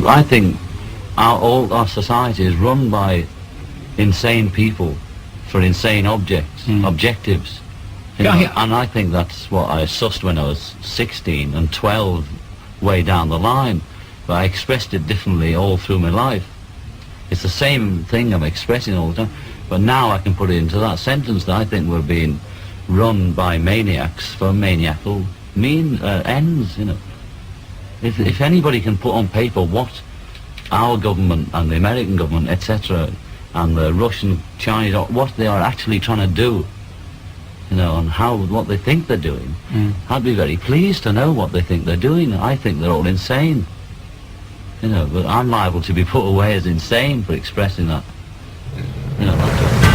I think all our society is run by insane people for insane objectives. You know, and I think that's what I sussed when I was 16 and 12 way down the line, but I expressed it differently all through my life. It's the same thing I'm expressing all the time, but now I can put it into that sentence that I think we're being run by maniacs for maniacal ends, you know. If anybody can put on paper what our government and the American government, etc., and the Russian, Chinese, what they are actually trying to do, you know, and what they think they're doing, I'd be very pleased to know what they think they're doing. I think they're all insane, you know, but I'm liable to be put away as insane for expressing that, you know, that's all.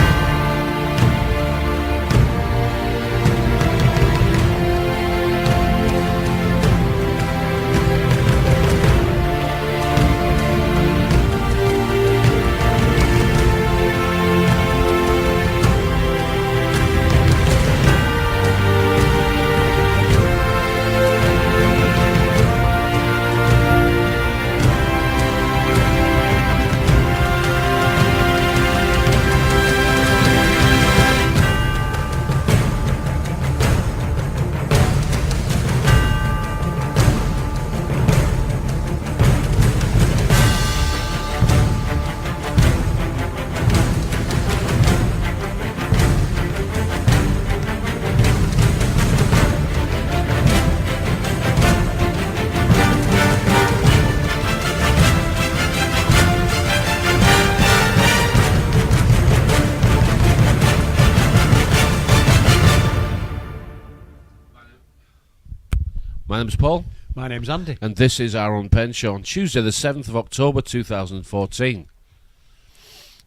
My name's Paul. My name's Andy. And this is our Unpenned Show on Tuesday the 7th of October 2014.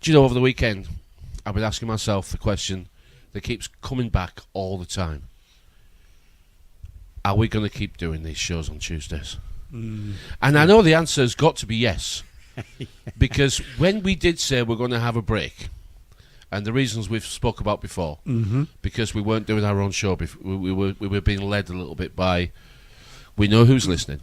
Do you know, over the weekend I've been asking myself the question that keeps coming back all the time. Are we going to keep doing these shows on Tuesdays? And I know the answer has got to be yes. Because when we did say we're going to have a break, and the reasons we've spoke about before, because we weren't doing our own show, we were being led a little bit by, we know who's listening,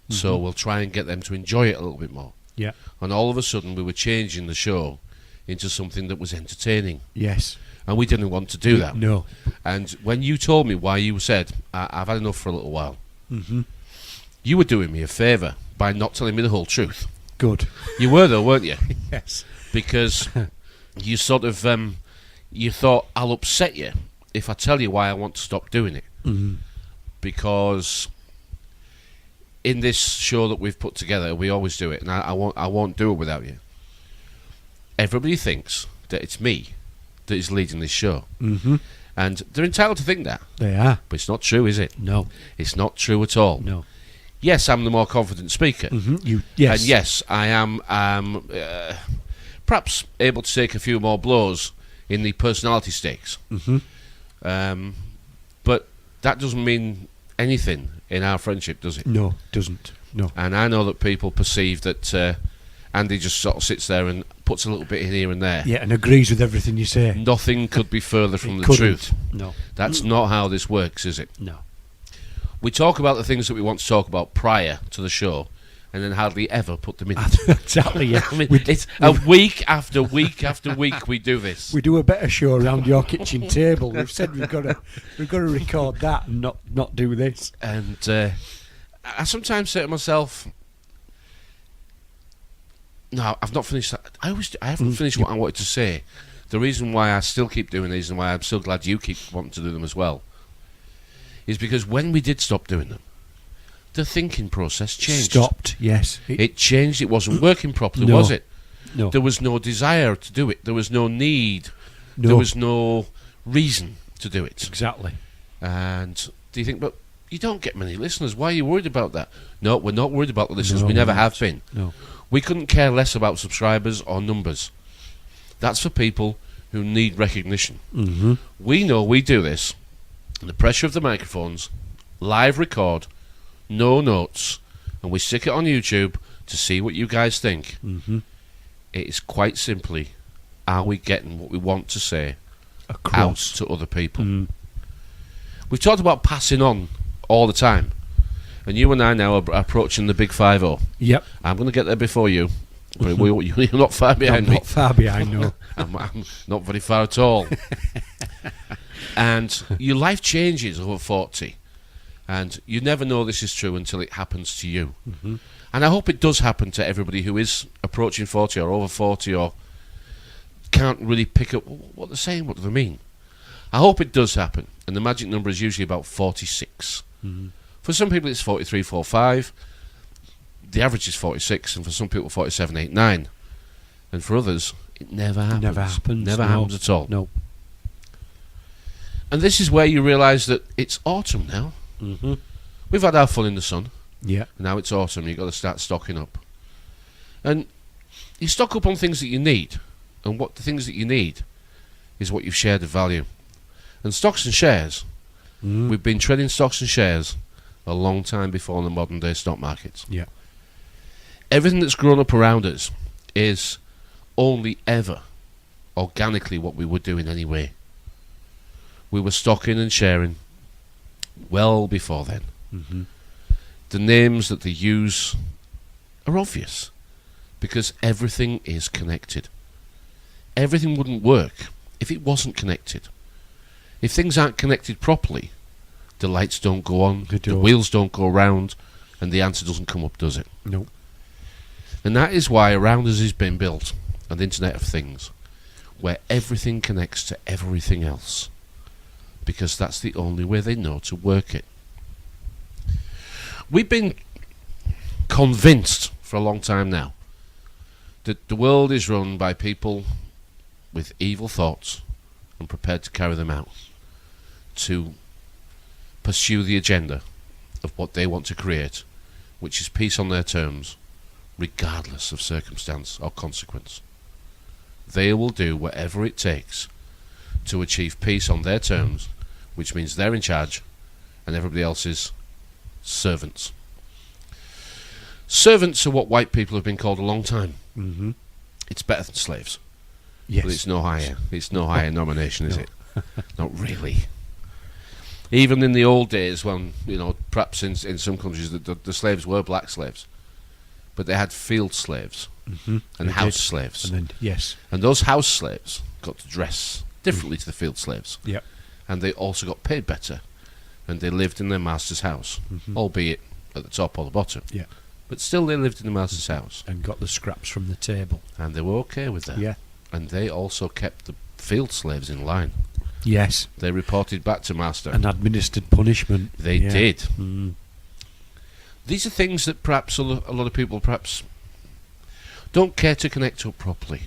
so we'll try and get them to enjoy it a little bit more. Yeah. And all of a sudden we were changing the show into something that was entertaining. Yes. And we didn't want to do that. No. And when you told me why, you said, I've had enough for a little while, you were doing me a favour by not telling me the whole truth. Good. You were though, weren't you? Yes. Because you sort of, you thought, I'll upset you if I tell you why I want to stop doing it. Because in this show that we've put together, we always do it, and I won't do it without you. Everybody thinks that it's me that is leading this show. And they're entitled to think that. They are. But it's not true, is it? No. It's not true at all. No. Yes, I'm the more confident speaker. Yes. And yes, I am perhaps able to take a few more blows in the personality stakes. But that doesn't mean anything in our friendship, does it? No, doesn't. No. And I know that people perceive that Andy just sort of sits there and puts a little bit in here and there. Yeah, and agrees with everything you say. Nothing could be further from the couldn't. truth. No. That's not how this works, is it? No. We talk about the things that we want to talk about prior to the show, and then hardly ever put them in. Exactly, yeah. I mean, it's a week after week after week we do this. We do a better show around your kitchen table. We've said we've got to record that and not do this. And I sometimes say to myself, no, I've not finished that. I haven't finished what I wanted to say. The reason why I still keep doing these and why I'm so glad you keep wanting to do them as well is because when we did stop doing them, the thinking process changed. Stopped, yes. It changed. It wasn't working properly, No. was it? No. There was no desire to do it. There was no need. No. There was no reason to do it. Exactly. And do you think, but you don't get many listeners. Why are you worried about that? No, we're not worried about the listeners. No, we never we're have not. been. No. We couldn't care less about subscribers or numbers. That's for people who need recognition. We know we do this. The pressure of the microphones, live record, no notes, and we stick it on YouTube to see what you guys think. It is quite simply, are we getting what we want to say out to other people? We've talked about passing on all the time, And you and I now are approaching the big 5-0. Yep. I'm going to get there before you. But you're not far behind me. Not far behind, no. I'm not very far at all. And your life changes over 40. And you never know this is true until it happens to you. Mm-hmm. And I hope it does happen to everybody who is approaching 40 or over 40 or can't really pick up what they're saying, what do they mean. I hope it does happen. And the magic number is usually about 46. Mm-hmm. For some people it's 43, 45. The average is 46, and for some people 47, 8, 9. And for others, it never happens. Never happens. Never happens at all. No. And this is where you realise that it's autumn now. Mm-hmm. We've had our fun in the sun. Yeah. And now it's autumn. You've got to start stocking up. And you stock up on things that you need. And what the things that you need is what you've shared of value. And stocks and shares, we've been trading stocks and shares a long time before the modern day stock markets. Yeah. Everything that's grown up around us is only ever organically what we were doing anyway. We were stocking and sharing well before then. Mm-hmm. The names that they use are obvious because everything is connected. Everything wouldn't work if it wasn't connected. If things aren't connected properly, the lights don't go on, the wheels don't go round, and the answer doesn't come up, does it? No. And that is why around us has been built an Internet of Things, where everything connects to everything else, because that's the only way they know to work it. We've been convinced for a long time now that the world is run by people with evil thoughts and prepared to carry them out, to pursue the agenda of what they want to create, which is peace on their terms, regardless of circumstance or consequence. They will do whatever it takes to achieve peace on their terms, which means they're in charge and everybody else is servants. Servants are what white people have been called a long time. Mm-hmm. It's better than slaves. Yes. But it's no higher. It's no higher nomination, is it? Not really. Even in the old days when, perhaps in some countries the slaves were black slaves, but they had field slaves and house slaves. And then, yes. And those house slaves got to dress differently to the field slaves. Yep. And they also got paid better. And they lived in their master's house, albeit at the top or the bottom. Yeah. But still they lived in the master's house. And got the scraps from the table. And they were okay with that. Yeah. And they also kept the field slaves in line. Yes. They reported back to master. And administered punishment. They did. Mm. These are things that perhaps a lot of people perhaps don't care to connect up properly.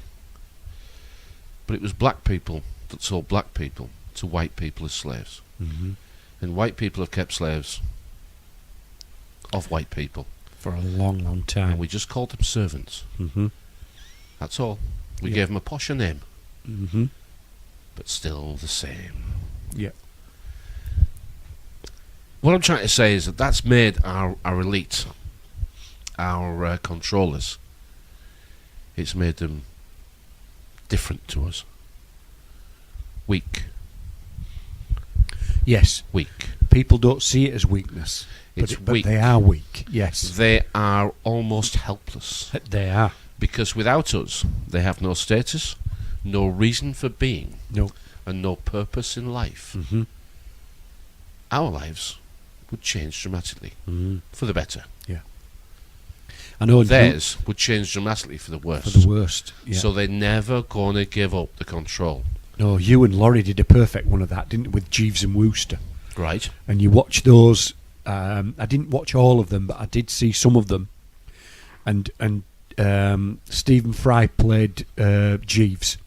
But it was black people that sold black people to white people as slaves. Mm-hmm. And white people have kept slaves of white people. For a long, long time. And we just called them servants. Mm-hmm. That's all. We gave them a posher name. Mm-hmm. But still the same. Yeah. What I'm trying to say is that that's made our elite, our controllers, it's made them different to us. Weak. Yes. Weak. People don't see it as weakness. It's but weak. They are weak, yes. They are almost helpless. They are. Because without us, they have no status, no reason for being, No. and no purpose in life. Mm-hmm. Our lives would change dramatically for the better. Yeah. I know. Theirs would change dramatically for the worst. For the worst. Yeah. So they're never going to give up the control. No, you and Laurie did a perfect one of that, didn't you, with Jeeves and Wooster? Right. And you watched those. I didn't watch all of them, but I did see some of them. And Stephen Fry played Jeeves,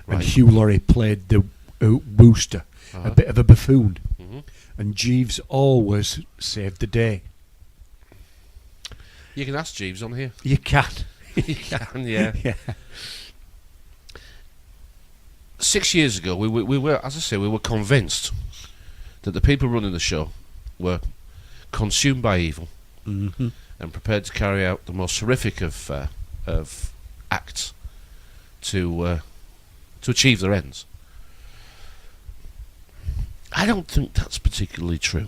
and Hugh Laurie played the Wooster, a bit of a buffoon. Mm-hmm. And Jeeves always saved the day. You can ask Jeeves on here. You can. You can, yeah. Yeah. 6 years ago, we were, as I say, we were convinced that the people running the show were consumed by evil and prepared to carry out the most horrific of acts to achieve their ends. I don't think that's particularly true.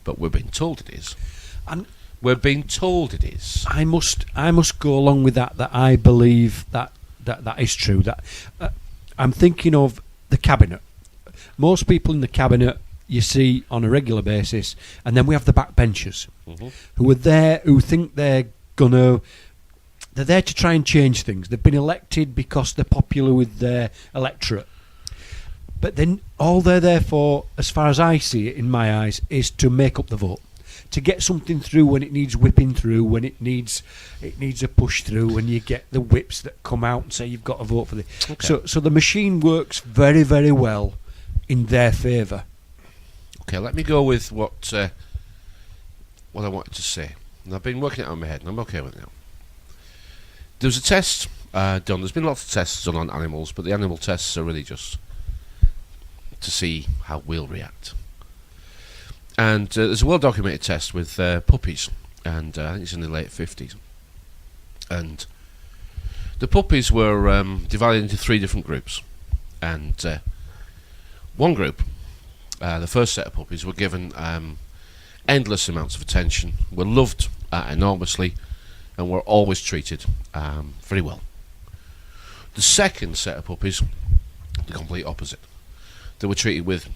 but we're being told it is. And we're being told it is. I must go along with that. That I believe that is true. That I'm thinking of the cabinet. Most people in the cabinet you see on a regular basis, and then we have the backbenchers who are there, who think they're there to try and change things. They've been elected because they're popular with their electorate. But then all they're there for, as far as I see it in my eyes, is to make up the vote. To get something through when it needs whipping through, when it needs a push through, when you get the whips that come out and say you've got to vote for this. Okay. So the machine works very, very well in their favour. Okay, let me go with what I wanted to say. And I've been working it out in my head, and I'm okay with it now. There was a test done. There's been lots of tests done on animals, but the animal tests are really just to see how we'll react. And there's a well-documented test with puppies, and I think it's in the late 50s. And the puppies were divided into 3 different groups. And one group, the first set of puppies, were given endless amounts of attention, were loved enormously, and were always treated very well. The second set of puppies, the complete opposite. They were treated with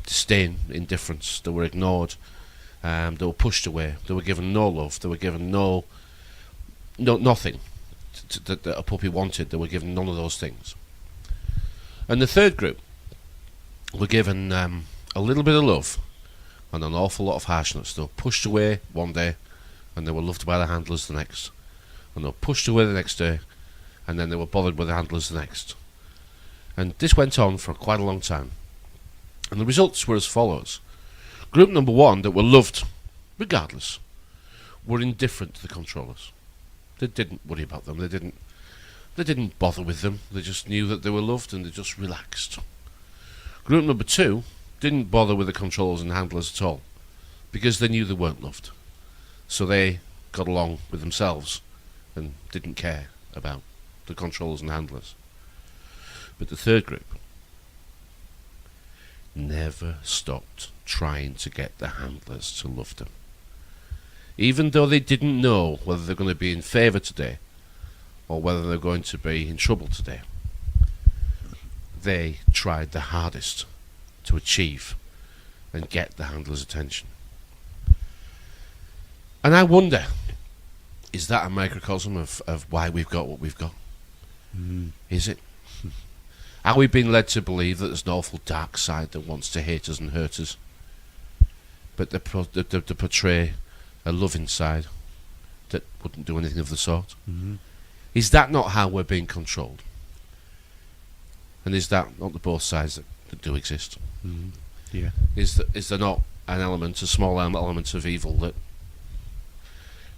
disdain, indifference. They were ignored. They were pushed away. They were given no love. They were given nothing that a puppy wanted. They were given none of those things. And the third group were given a little bit of love and an awful lot of harshness. They were pushed away one day, and they were loved by the handlers the next. And they were pushed away the next day, and then they were bothered with the handlers the next. And this went on for quite a long time. And the results were as follows. Group number 1, that were loved, regardless, were indifferent to the controllers. They didn't worry about them. They didn't bother with them. They just knew that they were loved, and they just relaxed. Group number 2 didn't bother with the controllers and handlers at all, because they knew they weren't loved. So they got along with themselves and didn't care about the controllers and handlers. But the third group never stopped trying to get the handlers to love them. Even though they didn't know whether they're going to be in favour today or whether they're going to be in trouble today, they tried the hardest to achieve and get the handlers' attention. And I wonder, is that a microcosm of why we've got what we've got? Is it? Are we being led to believe that there's an awful dark side that wants to hate us and hurt us, but they portray a loving side that wouldn't do anything of the sort? Is that not how we're being controlled? And is that not the both sides that do exist? Yeah. Is there not an element, a small element of evil that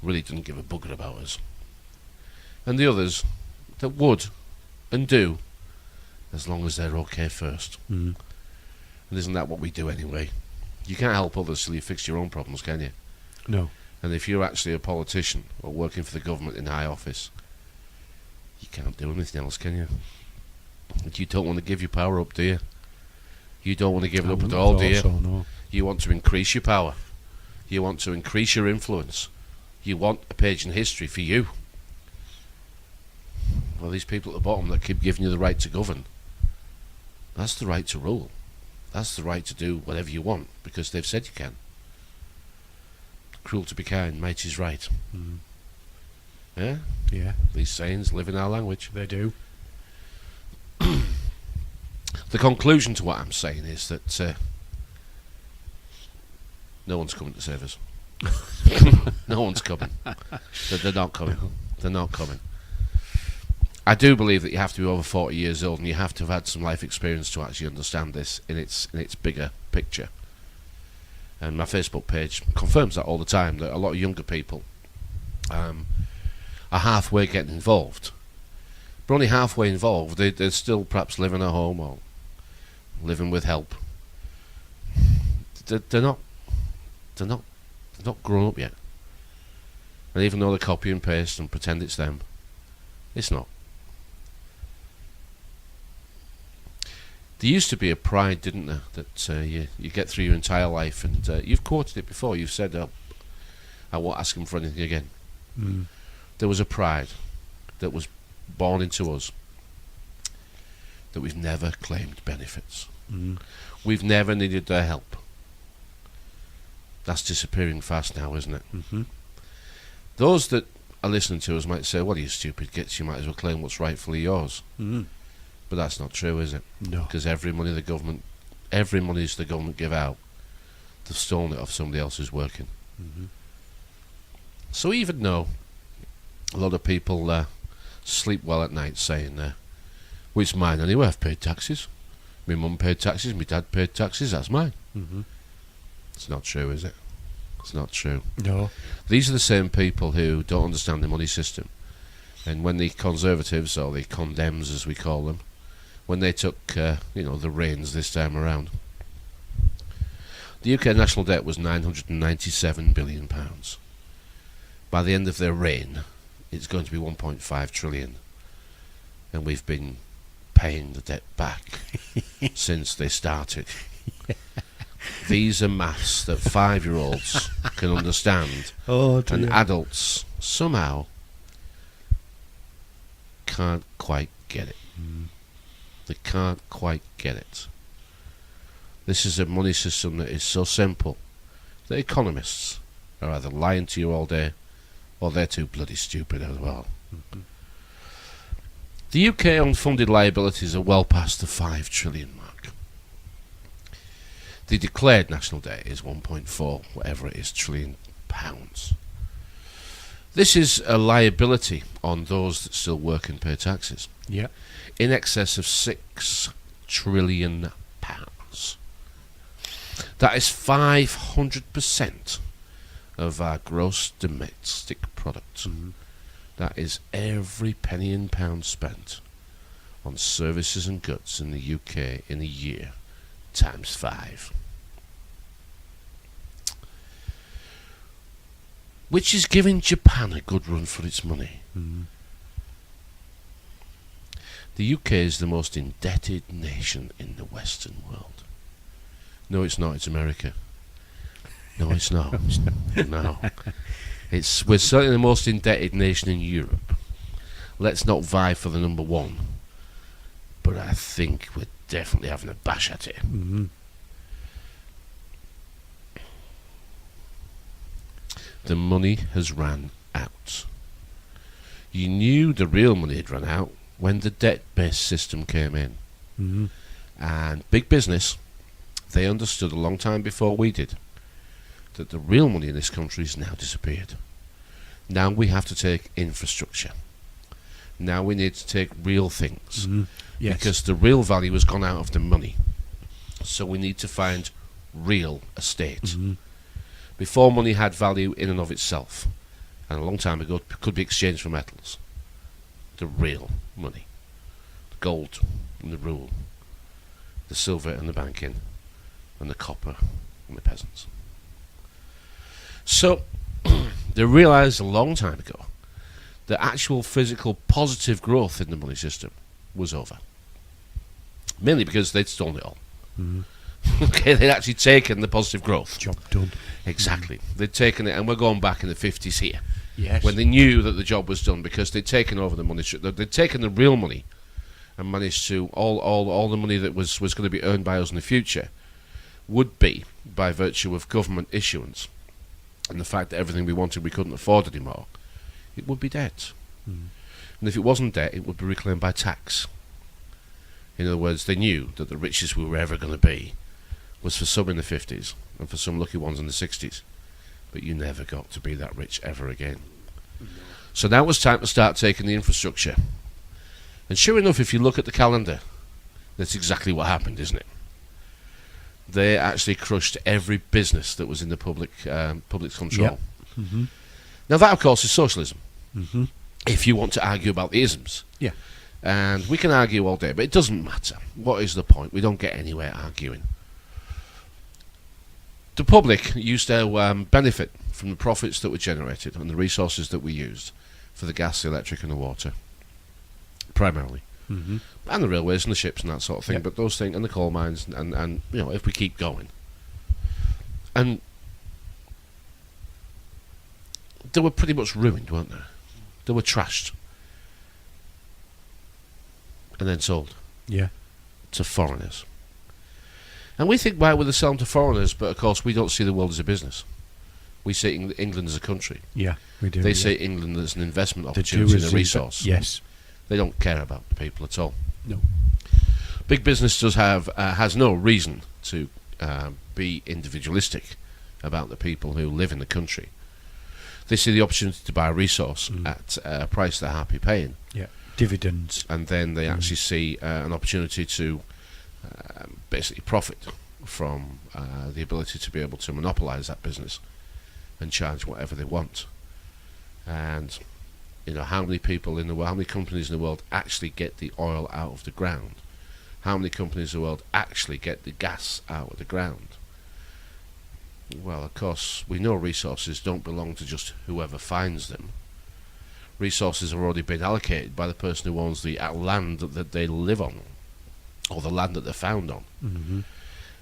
really doesn't give a bugger about us, and the others that would and do, as long as they're okay first? And isn't that what we do anyway? You can't help others till you fix your own problems, can you? No. And if you're actually a politician or working for the government in high office, you can't do anything else, can you? But you don't want to give your power up, do you? You don't want to give it up at all, do you? No. You want to increase your power. You want to increase your influence. You want a page in history for you. Well, these people at the bottom that keep giving you the right to govern, that's the right to rule. That's the right to do whatever you want, because they've said you can. Cruel to be kind, might is right. Yeah? Yeah. These sayings live in our language. They do. The conclusion to what I'm saying is that no one's coming to save us. No one's coming. They're not coming. They're not coming. I do believe that you have to be over 40 years old and you have to have had some life experience to actually understand this in its bigger picture. And my Facebook page confirms that all the time, that a lot of younger people are halfway getting involved. But only halfway involved. They're still perhaps living at home or living with help. They're not grown up yet. And even though they copy and paste and pretend it's them, it's not. There used to be a pride, didn't there, that you get through your entire life, and you've quoted it before. You've said, I won't ask him for anything again. There was a pride that was born into us that we've never claimed benefits. We've never needed their help. That's disappearing fast now, isn't it? Those that are listening to us might say, well, you stupid gits, you might as well claim what's rightfully yours. But that's not true, is it? No. Because every money the government give out, they've stolen it off somebody else who's working. So even though a lot of people sleep well at night saying, well, it's mine anyway, I've paid taxes. My mum paid taxes, my dad paid taxes, that's mine. It's not true, is it? It's not true. No. These are the same people who don't understand the money system. And when the Conservatives, or the condemns as we call them, when they took the reins this time around, the UK national debt was £997 billion. By the end of their reign, it's going to be 1.5 trillion. And we've been paying the debt back since they started. These are maths that 5-year-olds can understand, and adults somehow can't quite get it. They can't quite get it. This is a money system that is so simple that economists are either lying to you all day, or they're too bloody stupid as well. The UK unfunded liabilities are well past the 5 trillion mark. The declared national debt is 1.4, whatever it is, trillion pounds. This is a liability on those that still work and pay taxes. Yeah. In excess of 6 trillion pounds. That is 500% of our gross domestic product. That is every penny and pound spent on services and goods in the UK in a year, times 5. Which is giving Japan a good run for its money. The UK is the most indebted nation in the Western world. No, it's not. It's America. No, it's not. No. We're certainly the most indebted nation in Europe. Let's not vie for the number 1. But I think we're definitely having a bash at it. The money has ran out. You knew the real money had run out when the debt-based system came in. And big business, they understood a long time before we did that the real money in this country has now disappeared. Now we have to take infrastructure. Now we need to take real things. Yes. Because the real value has gone out of the money. So we need to find real estate. Before, money had value in and of itself, and a long time ago it could be exchanged for metals. The real money. The gold and the rule. The silver and the banking. And the copper and the peasants. So, they realised a long time ago that actual physical positive growth in the money system was over. Mainly because they'd stolen it all. Okay, they'd actually taken the positive growth. Job done. Exactly. They'd taken it, and we're going back in the 50s here. Yes. When they knew that the job was done, because they'd taken over the money. They'd taken the real money and managed to, all the money that was going to be earned by us in the future would be by virtue of government issuance and the fact that everything we wanted we couldn't afford anymore. It would be debt. And if it wasn't debt, it would be reclaimed by tax. In other words, they knew that the richest we were ever going to be was for some in the 50s and for some lucky ones in the 60s. But you never got to be that rich ever again. So now it was time to start taking the infrastructure. And sure enough, if you look at the calendar, that's exactly what happened, isn't it? They actually crushed every business that was in the public's control. Yep. Now that, of course, is socialism. If you want to argue about the isms. Yeah. And we can argue all day, but it doesn't matter. What is the point? We don't get anywhere arguing. The public used to benefit from the profits that were generated and the resources that we used for the gas, the electric and the water, primarily. Mhm. and the railways and the ships and that sort of thing. Yep. But those things, and the coal mines, and if we keep going, and they were pretty much ruined, weren't they? They were trashed and then sold Yeah. to foreigners. And we think, why would they sell them to foreigners? But of course, we don't see the world as a business. We see England as a country. Yeah, we do. They yeah. see England as an investment They do opportunity and as a resource. Yes. They don't care about the people at all. No. Big business has no reason to be individualistic about the people who live in the country. They see the opportunity to buy a resource at a price they're happy paying. Yeah. Dividends. And then they actually see an opportunity to basically profit from the ability to be able to monopolise that business and charge whatever they want. And how many people in the world, how many companies in the world actually get the oil out of the ground? How many companies in the world actually get the gas out of the ground? Well, of course, we know resources don't belong to just whoever finds them. Resources have already been allocated by the person who owns the land that they live on, or the land that they're found on. Mm-hmm.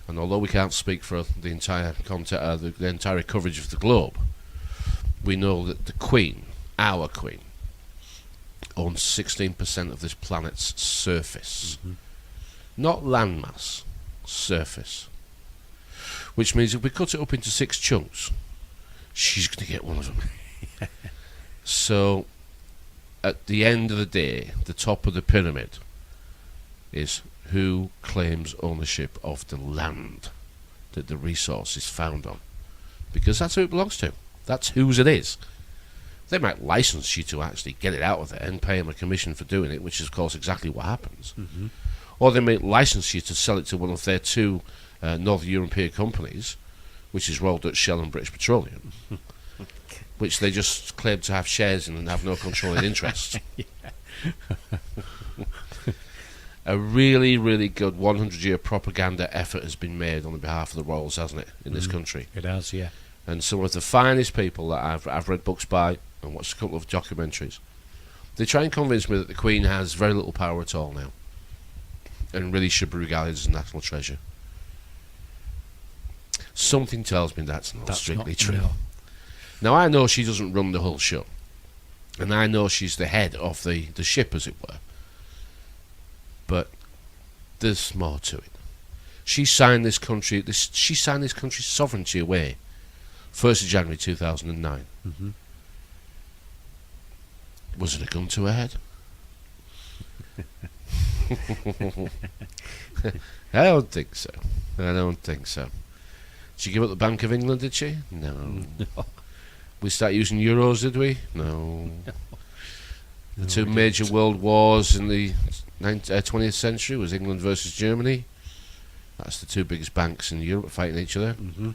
And although we can't speak for the entire the entire coverage of the globe, we know that the Queen, our Queen, owns 16% of this planet's surface. Mm-hmm. Not landmass, surface. Which means if we cut it up into 6 chunks, she's going to get one of them. So, at the end of the day, the top of the pyramid is who claims ownership of the land that the resource is found on. Because that's who it belongs to. That's whose it is. They might license you to actually get it out of there and pay them a commission for doing it, which is, of course, exactly what happens. Mm-hmm. Or they might license you to sell it to one of their 2 Northern European companies, which is Royal Dutch Shell and British Petroleum, which they just claim to have shares in and have no controlling interest. A really, really good 100-year propaganda effort has been made on the behalf of the Royals, hasn't it, in this country? It has, yeah. And some of the finest people that I've read books by and watched a couple of documentaries, they try and convince me that the Queen has very little power at all now, and really should be regarded as a national treasure. Something tells me that's not strictly true. No. Now, I know she doesn't run the whole show, and I know she's the head of the ship, as it were. But there's more to it. She signed this country's sovereignty away, 1st of January 2009. Mm-hmm. Was it a gun to her head? I don't think so. Did she give up the Bank of England, did she? No. We start using euros, did we? No. The 2 major world wars in the 20th century was England versus Germany. That's the 2 biggest banks in Europe fighting each other. Mm-hmm.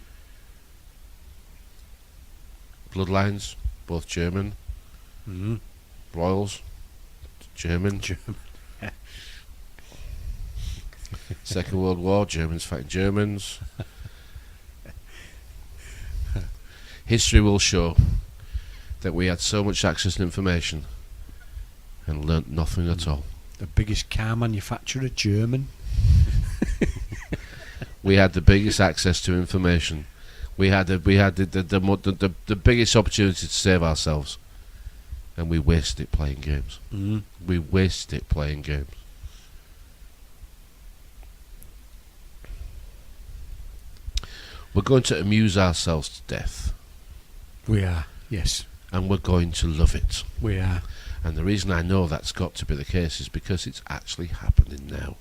Bloodlines, both German. Mm-hmm. Royals, German. Second World War, Germans fighting Germans. History will show that we had so much access to information and learnt nothing at all. The biggest car manufacturer, German. We had the biggest access to information. We had the biggest opportunity to save ourselves, and we wasted it playing games. Mm-hmm. We wasted it playing games. We're going to amuse ourselves to death. We are, yes. And we're going to love it. We are. And the reason I know that's got to be the case is because it's actually happening now.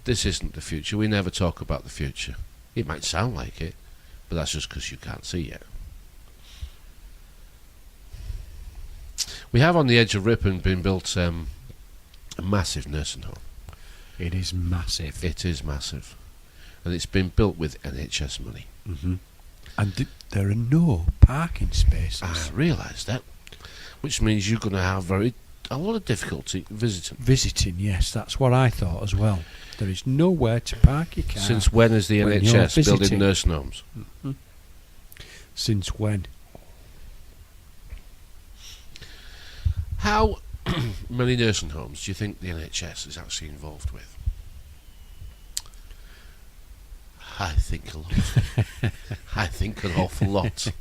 This isn't the future. We never talk about the future. It might sound like it, but that's just because you can't see it. We have on the edge of Ripon been built a massive nursing home. It is massive. It is massive. And it's been built with NHS money. Mm-hmm. And there are no parking spaces. I realise that. Which means you're going to have a lot of difficulty visiting. Visiting, yes, that's what I thought as well. There is nowhere to park your car. Since when is the NHS building nursing homes? Mm-hmm. Since when? How many nursing homes do you think the NHS is actually involved with? I think a lot. I think an awful lot.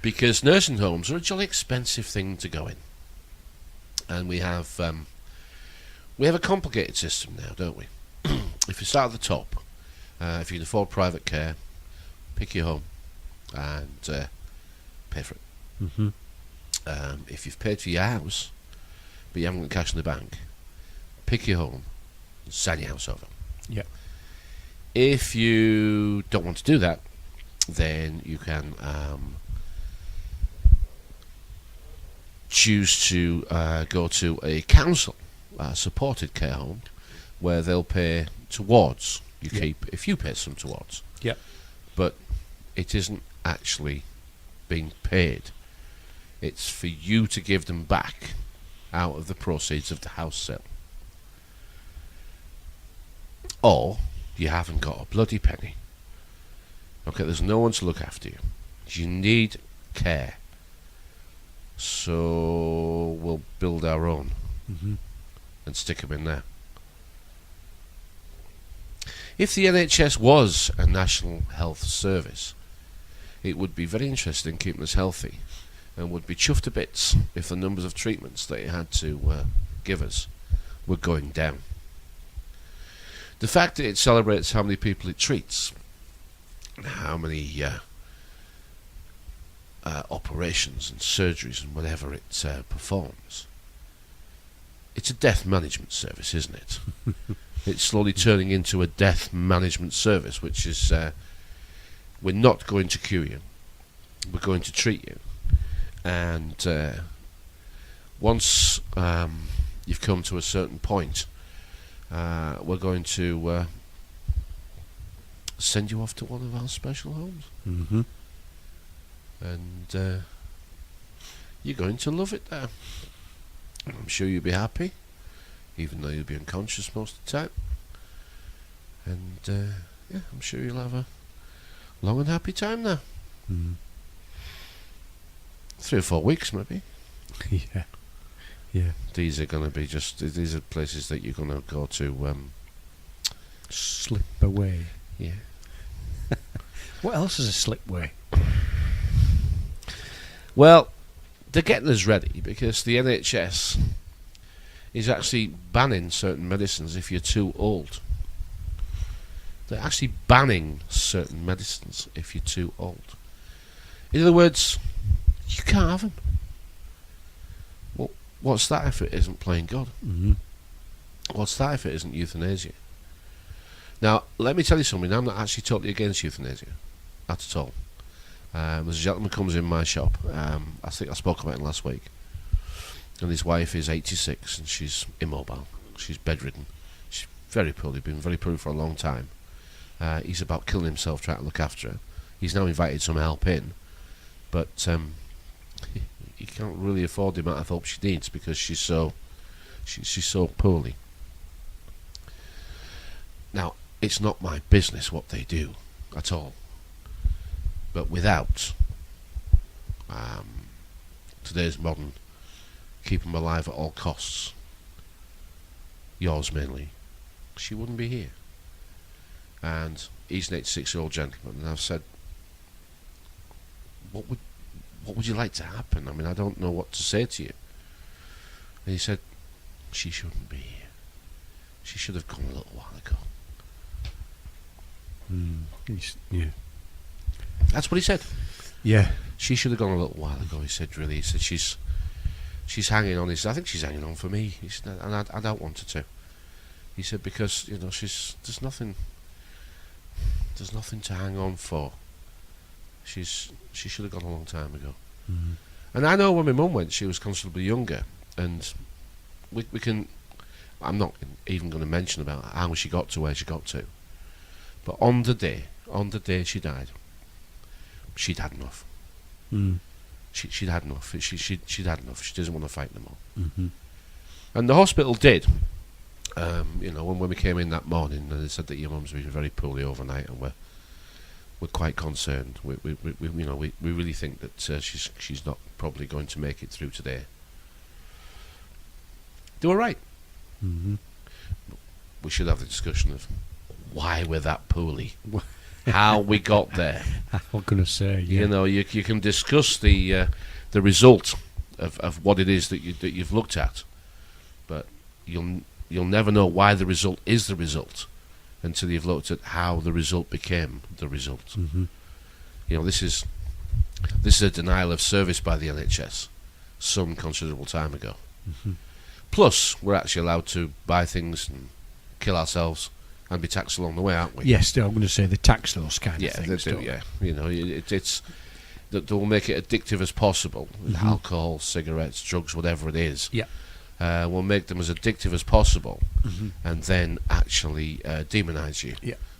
Because nursing homes are a jolly expensive thing to go in. And we have a complicated system now, don't we? If you start at the top, if you can afford private care, pick your home and pay for it. Mm-hmm. If you've paid for your house, but you haven't got cash in the bank, pick your home and sign your house over. Yeah. If you don't want to do that, then you can choose to go to a council supported care home where they'll pay towards you keep if you pay some towards. Yeah. But it isn't actually being paid. It's for you to give them back out of the proceeds of the house sale. Or you haven't got a bloody penny. Okay, there's no one to look after you. You need care. So we'll build our own and stick them in there. If the NHS was a national health service, it would be very interested in keeping us healthy and would be chuffed to bits if the numbers of treatments that it had to give us were going down. The fact that it celebrates how many people it treats, how many operations and surgeries and whatever it performs, it's a death management service, isn't it? It's slowly turning into a death management service, which is we're not going to cure you, we're going to treat you, and once you've come to a certain point, we're going to send you off to one of our special homes. Mm-hmm. And you're going to love it there. I'm sure you'll be happy, even though you'll be unconscious most of the time. And yeah, I'm sure you'll have a long and happy time there. 3 or 4 weeks maybe. Yeah. Yeah. These are going to be these are places that you're going to go to Slip away. yeah. What else is a slipway? Well, they're getting us ready because the NHS is actually banning certain medicines if you're too old. They're actually banning certain medicines if you're too old. In other words, you can't have them. Well, what's that if it isn't playing God? Mm-hmm. What's that if it isn't euthanasia? Now, let me tell you something. I'm not actually totally against euthanasia. Not at all. There's a gentleman comes in my shop. I think I spoke about it last week. And his wife is 86 and she's immobile. She's bedridden. She's very poorly, been very poorly for a long time. He's about killing himself trying to look after her. He's now invited some help in. But he can't really afford the amount of help she needs because she's so poorly. Now, it's not my business what they do at all. But without today's modern keep them alive at all costs, yours mainly, she wouldn't be here. And he's an 86-year-old gentleman, and I've said, what would you like to happen? I mean, I don't know what to say to you. And he said, she shouldn't be here. She should have gone a little while ago. Yeah. That's what he said. Yeah. She should have gone a little while ago, he said, really. He said, she's hanging on. He said, I think she's hanging on for me. He said, and I don't want her to. He said, because, you know, there's nothing to hang on for. She should have gone a long time ago. Mm-hmm. And I know when my mum went, she was considerably younger, and we can. I'm not even going to mention about how she got to where she got to. But on the day she died, she'd had enough. Mm. She'd had enough. She'd had enough. She doesn't want to fight no more. Mm-hmm. And the hospital did. You know, when we came in that morning, and they said that your mum's been very poorly overnight, and we're quite concerned. We really think that she's not probably going to make it through today. They were right. Mm-hmm. We should have the discussion of why we're that poorly, how we got there. I'm going to say, yeah. You know, you can discuss the result of what it is that you've looked at, but you'll never know why the result is the result until you've looked at how the result became the result. Mm-hmm. You know, this is a denial of service by the NHS some considerable time ago. Mm-hmm. Plus, we're actually allowed to buy things and kill ourselves and be taxed along the way, aren't we? Yes, I'm going to say they tax those kind of things. Yeah, they do, yeah. You know, it's that they'll make it addictive as possible. Mm-hmm. Alcohol, cigarettes, drugs, whatever it is. Yeah. We'll make them as addictive as possible, Mm-hmm. and then actually demonise you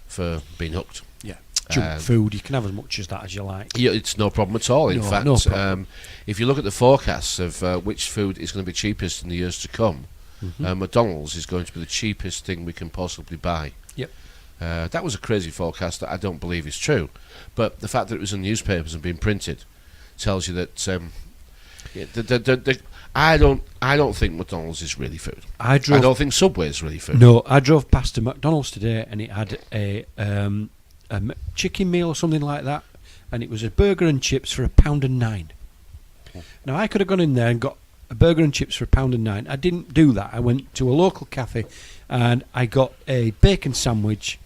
for being hooked. Yeah. Junk food, you can have as much as that as you like. Yeah, it's no problem at all. In No, fact, no problem. if you look at the forecasts of which food is going to be cheapest in the years to come, Mm-hmm. McDonald's is going to be the cheapest thing we can possibly buy. Yep. That was a crazy forecast that I don't believe is true, but the fact that it was in newspapers and being printed tells you that I don't think McDonald's is really food. I don't think Subway is really food. No, I drove past a McDonald's today and it had a chicken meal or something like that, and it was a burger and chips for £1.09. Now I could have gone in there and got a burger and chips for £1.09. I didn't do that. I went to a local cafe and I got a bacon sandwich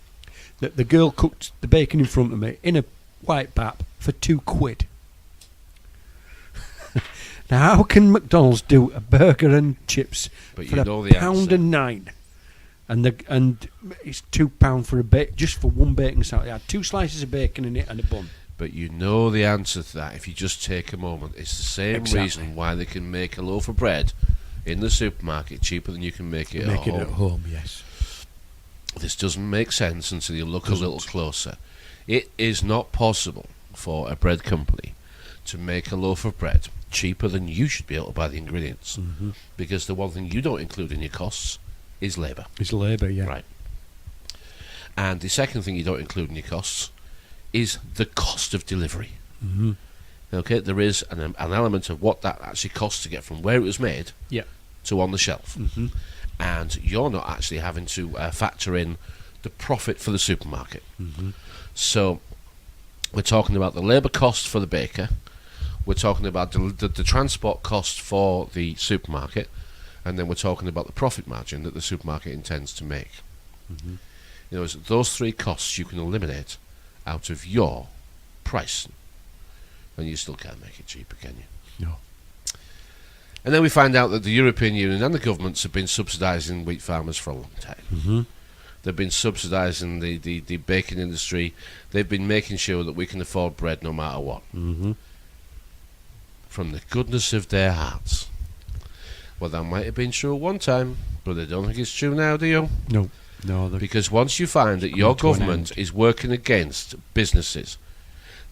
that the girl cooked the bacon in front of me in a white pap for £2. Now how can McDonald's do a burger and chips But for you know the answer. £1.09? And it's £2 for just for one bacon sandwich. It had 2 slices of bacon in it and a bun. But you know the answer to that if you just take a moment. It's the same reason why they can make a loaf of bread in the supermarket cheaper than you can make it at home. Make it at home, yes. This doesn't make sense until you look a little closer. It is not possible for a bread company to make a loaf of bread cheaper than you should be able to buy the ingredients, Mm-hmm. because the one thing you don't include in your costs is labour. It's labour, yeah. Right. And the second thing you don't include in your costs is the cost of delivery. Mm-hmm. Okay, there is an element of what that actually costs to get from where it was made to on the shelf. Mm-hmm. And you're not actually having to factor in the profit for the supermarket. Mm-hmm. So we're talking about the labour cost for the baker, we're talking about the transport cost for the supermarket, and then we're talking about the profit margin that the supermarket intends to make. Mm-hmm. You know, those 3 costs you can eliminate out of your price, and you still can't make it cheaper, can you? No. And then we find out that the European Union and the governments have been subsidising wheat farmers for a long time. Mm-hmm. They've been subsidising the baking industry. They've been making sure that we can afford bread no matter what. Mm-hmm. From the goodness of their hearts. Well, that might have been true at one time, but I don't think it's true now, do you? No. Because once you find that your government is working against businesses,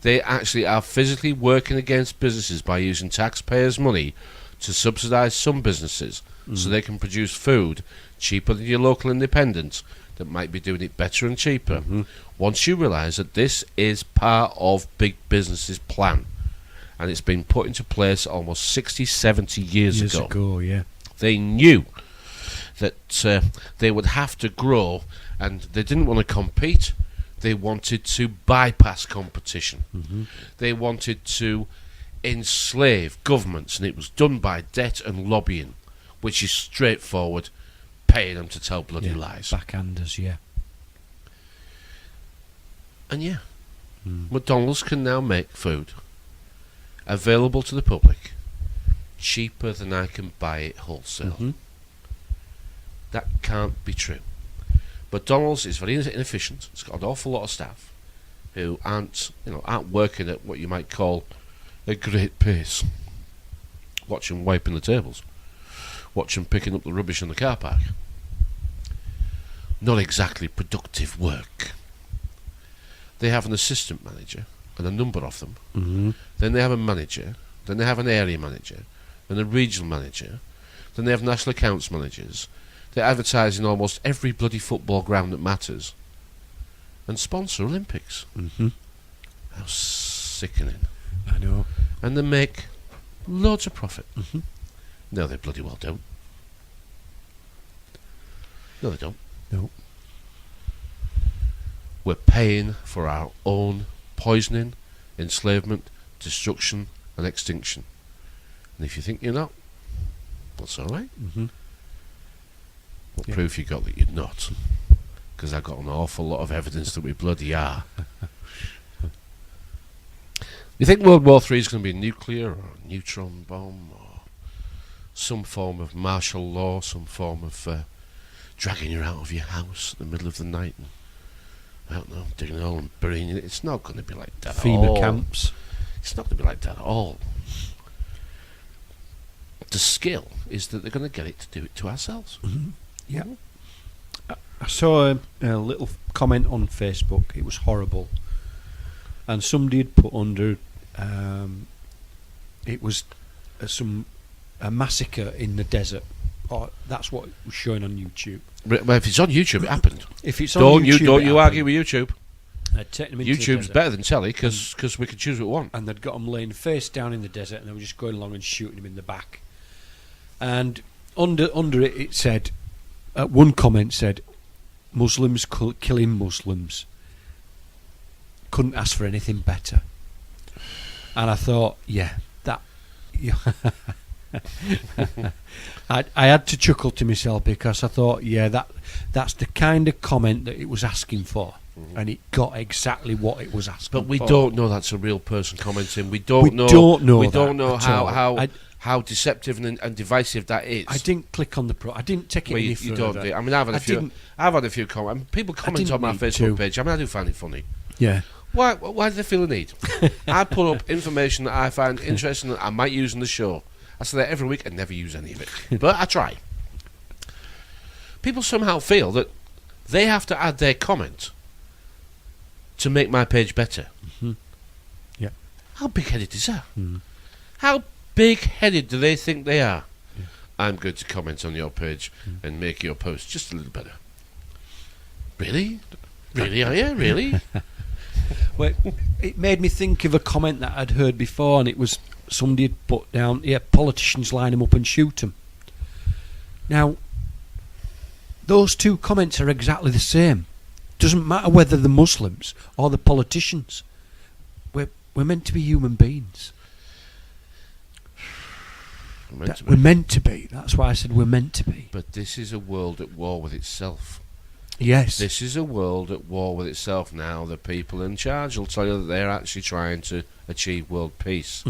they actually are physically working against businesses by using taxpayers' money to subsidise some businesses so they can produce food cheaper than your local independents that might be doing it better and cheaper. Mm-hmm. Once you realise that this is part of big business's plan, and it's been put into place almost 60, 70 years ago. Yeah. They knew that they would have to grow, and they didn't want to compete. They wanted to bypass competition. Mm-hmm. They wanted to enslave governments, and it was done by debt and lobbying, which is straightforward, paying them to tell bloody lies. Backhanders, yeah. And McDonald's can now make food available to the public cheaper than I can buy it wholesale. Mm-hmm. That can't be true. McDonald's is very inefficient. It's got an awful lot of staff who aren't working at what you might call a great pace. Watch them wiping the tables. Watch them picking up the rubbish in the car park. Not exactly productive work. They have an assistant manager, and a number of them. Mm-hmm. Then they have a manager. Then they have an area manager, and a regional manager. Then they have national accounts managers. They advertise in almost every bloody football ground that matters, and sponsor Olympics. Mm-hmm. How sickening. I know. And they make loads of profit. Mm-hmm. No, they bloody well don't. No, they don't. No. We're paying for our own poisoning, enslavement, destruction and extinction. And if you think you're not, that's all right. What proof you got that you're not? Because I've got an awful lot of evidence that we bloody are. You think World War III is going to be nuclear or a neutron bomb or some form of martial law, some form of dragging you out of your house in the middle of the night and, I don't know, digging a hole and burying you? It's not going to be like that at all. FEMA camps. It's not going to be like that at all. The skill is that they're going to get it to do it to ourselves. Yeah. I saw a little comment on Facebook. It was horrible. And somebody had put under, it was a massacre in the desert. Or that's what it was showing on YouTube. Well, if it's on YouTube, it happened. If it's on YouTube, don't you argue with YouTube. Take them into the YouTube's desert. better than telly because we can choose what we want. And they'd got them laying face down in the desert, and they were just going along and shooting him in the back. And under it, it said, one comment said, Muslims killing Muslims. Couldn't ask for anything better. And I thought, I had to chuckle to myself because I thought, that's the kind of comment that it was asking for. And it got exactly what it was asking for. But we don't know that's a real person commenting. We don't know how deceptive and divisive that is. I didn't click on the I didn't take it any further. You don't do it. I mean, I've had a few comments. People comment on my Facebook page. I mean, I do find it funny. Yeah. Why do they feel a need? I put up information that I find interesting that I might use in the show. I say that every week and never use any of it. But I try. People somehow feel that they have to add their comment to make my page better. Yeah. How big-headed is that? How big-headed do they think they are? Yeah. I'm going to comment on your page and make your post just a little better. Really? Really, are you? Really? Well, it made me think of a comment that I'd heard before, and it was somebody had put down, politicians line them up and shoot them. Now, those two comments are exactly the same. Doesn't matter whether they're Muslims or the politicians. We're meant to be human beings. We're meant to be. That's why I said we're meant to be. But this is a world at war with itself. Yes. This is a world at war with itself now. The people in charge will tell you that they're actually trying to achieve world peace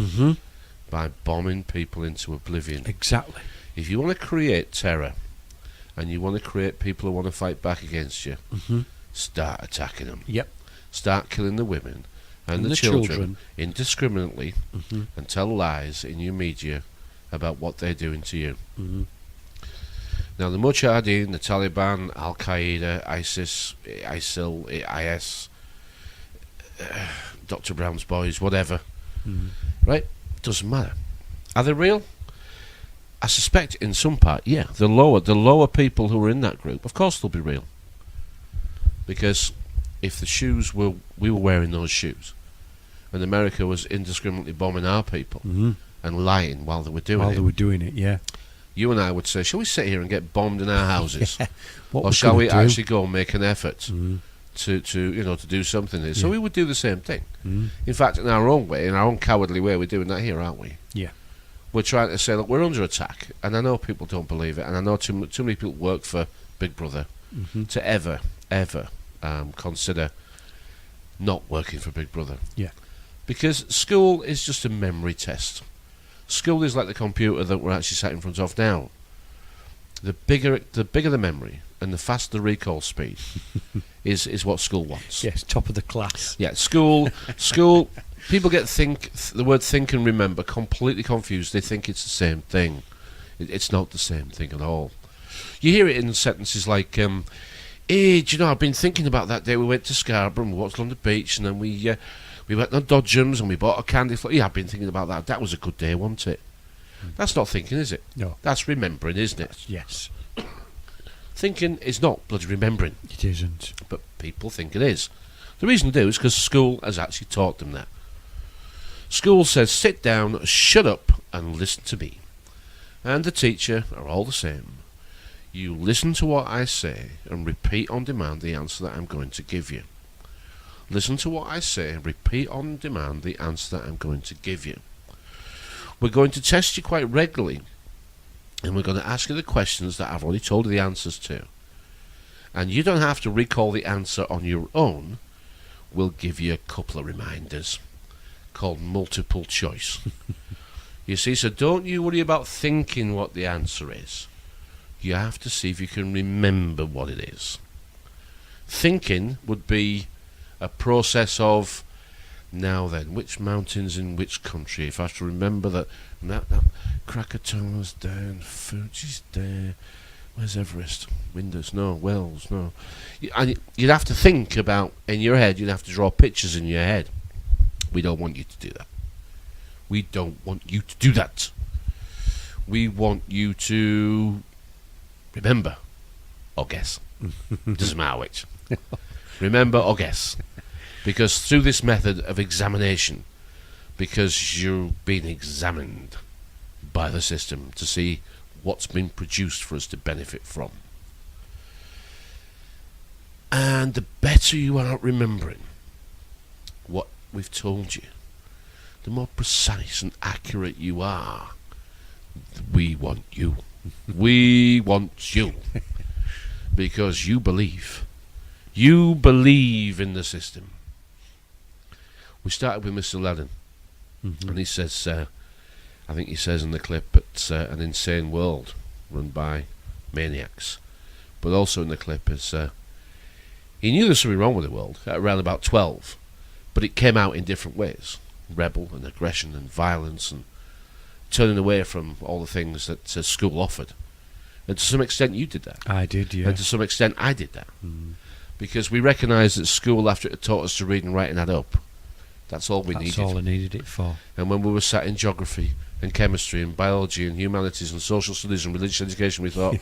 by bombing people into oblivion. Exactly. If you want to create terror and you want to create people who want to fight back against you, start attacking them. Yep. Start killing the women and the children indiscriminately and tell lies in your media about what they're doing to you. Now, the Mujahideen, the Taliban, Al-Qaeda, ISIS, ISIL, IS, Dr. Brown's Boys, whatever, right? Doesn't matter. Are they real? I suspect in some part, the lower people who are in that group, of course they'll be real. Because if the shoes we were wearing those shoes, and America was indiscriminately bombing our people and lying while they were doing it, you and I would say, shall we sit here and get bombed in our houses? Or shall we actually go and make an effort to do something here? So we would do the same thing. In fact, in our own way, in our own cowardly way, we're doing that here, aren't we? Yeah. We're trying to say, look, we're under attack, and I know people don't believe it, and I know too many people work for Big Brother to ever consider not working for Big Brother. Yeah. Because school is just a memory test. School is like the computer that we're actually sat in front of now. The bigger the memory and the faster the recall speed is what school wants. Yes, top of the class. Yeah, school. People get the word think and remember completely confused. They think it's the same thing. It's not the same thing at all. You hear it in sentences like, "Hey, do you know? I've been thinking about that day we went to Scarborough and we walked along the beach, and then we went on Dodgems and we bought a candy flower. Yeah, I've been thinking about that. That was a good day, wasn't it?" That's not thinking, is it? No. That's remembering, isn't it? Yes. Thinking is not bloody remembering. It isn't. But people think it is. The reason they do is because school has actually taught them that. School says, sit down, shut up, and listen to me. And the teacher are all the same. You listen to what I say and repeat on demand the answer that I'm going to give you. Listen to what I say and repeat on demand the answer that I'm going to give you. We're going to test you quite regularly, and we're going to ask you the questions that I've already told you the answers to. And you don't have to recall the answer on your own. We'll give you a couple of reminders called multiple choice. You see, so don't you worry about thinking what the answer is. You have to see if you can remember what it is. Thinking would be a process of, now then, which mountains in which country? If I have to remember that Krakatoa's there and Fuji's there. Where's Everest? Windus? No. Wells? No. And you'd have to think about, in your head, you'd have to draw pictures in your head. We don't want you to do that. We don't want you to do that. We want you to remember or guess. Doesn't matter which. Remember or guess. Because through this method of examination, because you've been examined by the system to see what's been produced for us to benefit from. And the better you are at remembering what we've told you, the more precise and accurate you are. We want you. We want you. Because you believe. You believe in the system. We started with Mr. Lennon. And he says, I think he says in the clip, it's an insane world run by maniacs. But also in the clip is, he knew there was something wrong with the world at around about 12. But it came out in different ways. Rebel and aggression and violence and turning away from all the things that school offered. And to some extent you did that. I did, yeah. And to some extent I did that. Because we recognised that school, after it had taught us to read and write and add up, that's all we needed. That's all I needed it for. And when we were sat in geography and chemistry and biology and humanities and social studies and religious education, we thought,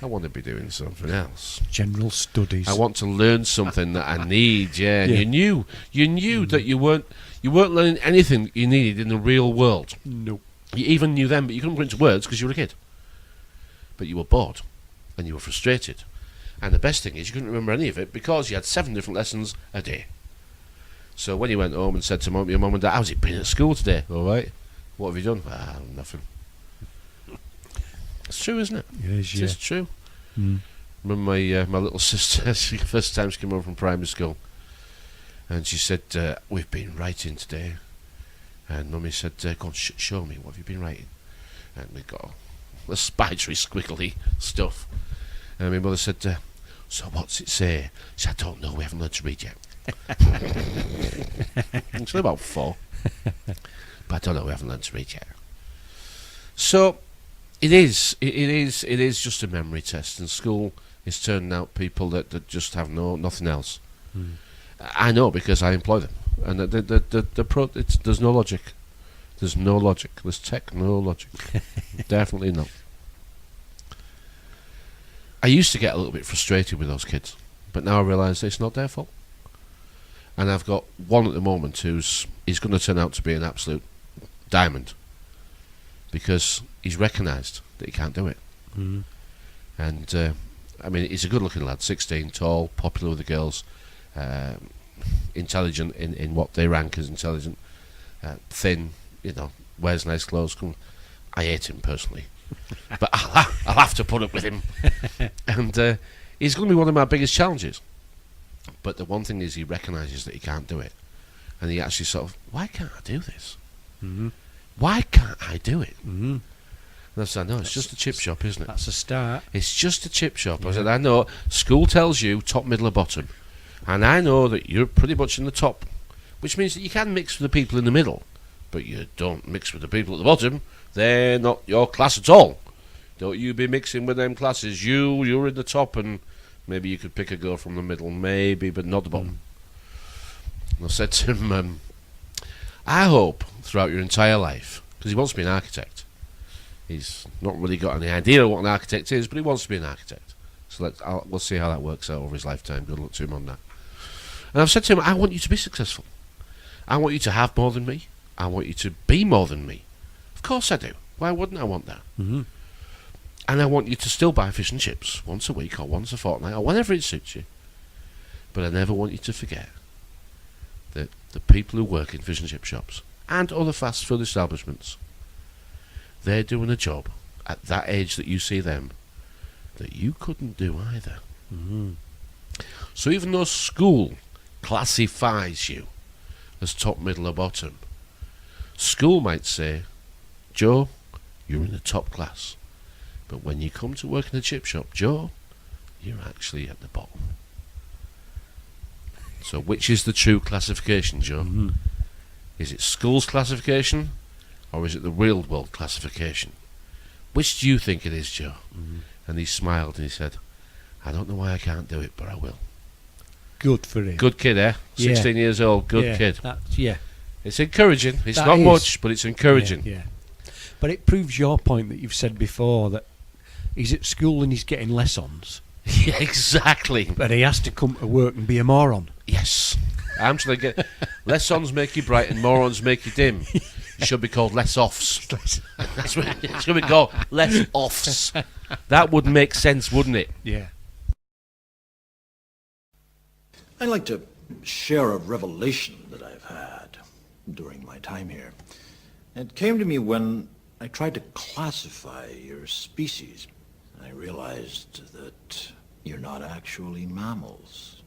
I want to be doing something else. General studies. I want to learn something that I need, yeah. And you knew that you weren't learning anything you needed in the real world. Nope. You even knew then, but you couldn't put it into words because you were a kid. But you were bored and you were frustrated. And the best thing is you couldn't remember any of it because you had 7 different lessons a day. So when you went home and said to your mum and dad, how's it been at school today? All right. What have you done? Nothing. It's true, isn't it? It is, It's true. Remember my little sister, the first time she came home from primary school, and she said, we've been writing today. And Mummy said, go on, show me, what have you been writing? And we got the spidery, squiggly stuff. And my mother said, so what's it say? She said, I don't know, we haven't learned to read yet. She's about 4. But I don't know, we haven't learned to read yet. So it is just a memory test, and school is turning out people that just have nothing else. I know because I employ them, and there's no logic. There's no logic. There's no logic. Definitely not. I used to get a little bit frustrated with those kids, but now I realise it's not their fault. And I've got one at the moment he's going to turn out to be an absolute diamond, because he's recognised that he can't do it. And I mean, he's a good-looking lad, 16, tall, popular with the girls, intelligent in what they rank as intelligent, thin, wears nice clothes. I hate him personally, but I'll have to put up with him. And he's going to be one of my biggest challenges. But the one thing is, he recognises that he can't do it, and he actually sort of, why can't I do this? Why can't I do it? And I said, no, it's just a chip shop, isn't it? That's a start. It's just a chip shop. I said, I know school tells you top, middle, or bottom, and I know that you're pretty much in the top, which means that you can mix with the people in the middle, but you don't mix with the people at the bottom. They're not your class at all. Don't you be mixing with them classes. You're in the top, and maybe you could pick a girl from the middle, maybe, but not the bottom. And I said to him, I hope throughout your entire life, because he wants to be an architect. He's not really got any idea of what an architect is, but he wants to be an architect. So we'll see how that works out over his lifetime. Good luck to him on that. And I've said to him, I want you to be successful. I want you to have more than me. I want you to be more than me. Of course I do. Why wouldn't I want that? And I want you to still buy fish and chips once a week or once a fortnight or whenever it suits you. But I never want you to forget that the people who work in fish and chip shops and other fast food establishments, they're doing a job at that age that you see them that you couldn't do either. Mm-hmm. So even though school classifies you as top, middle or bottom, school might say, Joe, you're in the top class. But when you come to work in a chip shop, Joe, you're actually at the bottom. So which is the true classification, Joe? Mm-hmm. Is it school's classification or is it the real world classification? Which do you think it is, Joe? Mm-hmm. And he smiled and he said, I don't know why I can't do it, but I will. Good for him. Good kid, eh? Yeah. 16 years old, good kid. Yeah. It's encouraging. It's That not is. much, but it's encouraging. Yeah. But it proves your point that you've said before, that he's at school and he's getting lessons, Yeah, exactly. but he has to come to work and be a moron. Yes. I'm trying to get lessons make you bright and morons make you dim. It should be called less offs. That's what it should be called. Less offs. That would make sense, wouldn't it? Yeah. I'd like to share a revelation that I've had during my time here. It came to me when I tried to classify your species. I realized that you're not actually mammals.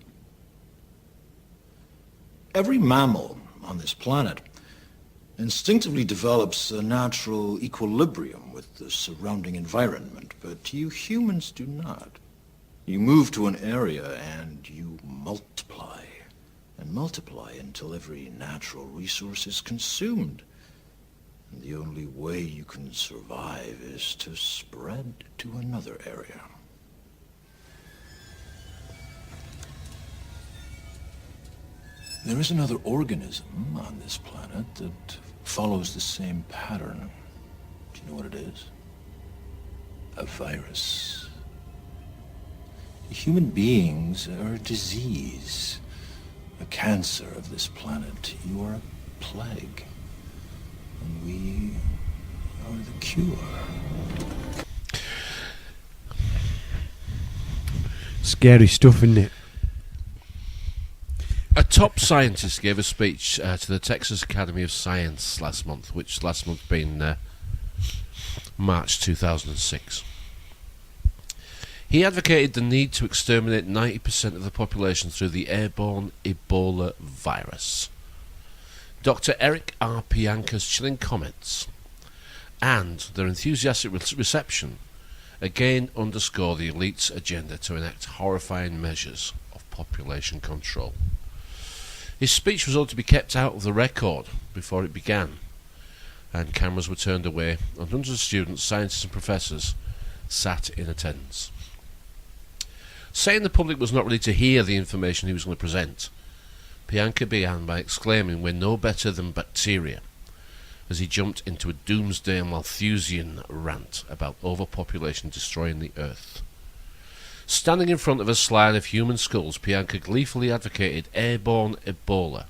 Every mammal on this planet instinctively develops a natural equilibrium with the surrounding environment, but you humans do not. You move to an area and you multiply, and multiply until every natural resource is consumed. And the only way you can survive is to spread to another area. There is another organism on this planet that follows the same pattern. Do you know what it is? A virus. Human beings are a disease, a cancer of this planet. You are a plague, and we are the cure. Scary stuff, isn't it? A top scientist gave a speech to the Texas Academy of Science last month, which last month being March 2006. He advocated the need to exterminate 90% of the population through the airborne Ebola virus. Dr. Eric R. Pianka's chilling comments and their enthusiastic reception again underscore the elite's agenda to enact horrifying measures of population control. His speech was all to be kept out of the record before it began, and cameras were turned away, and hundreds of students, scientists and professors sat in attendance. Saying the public was not ready to hear the information he was going to present, Pianka began by exclaiming, "We're no better than bacteria," as he jumped into a doomsday Malthusian rant about overpopulation destroying the earth. Standing in front of a slide of human skulls, Pianka gleefully advocated airborne Ebola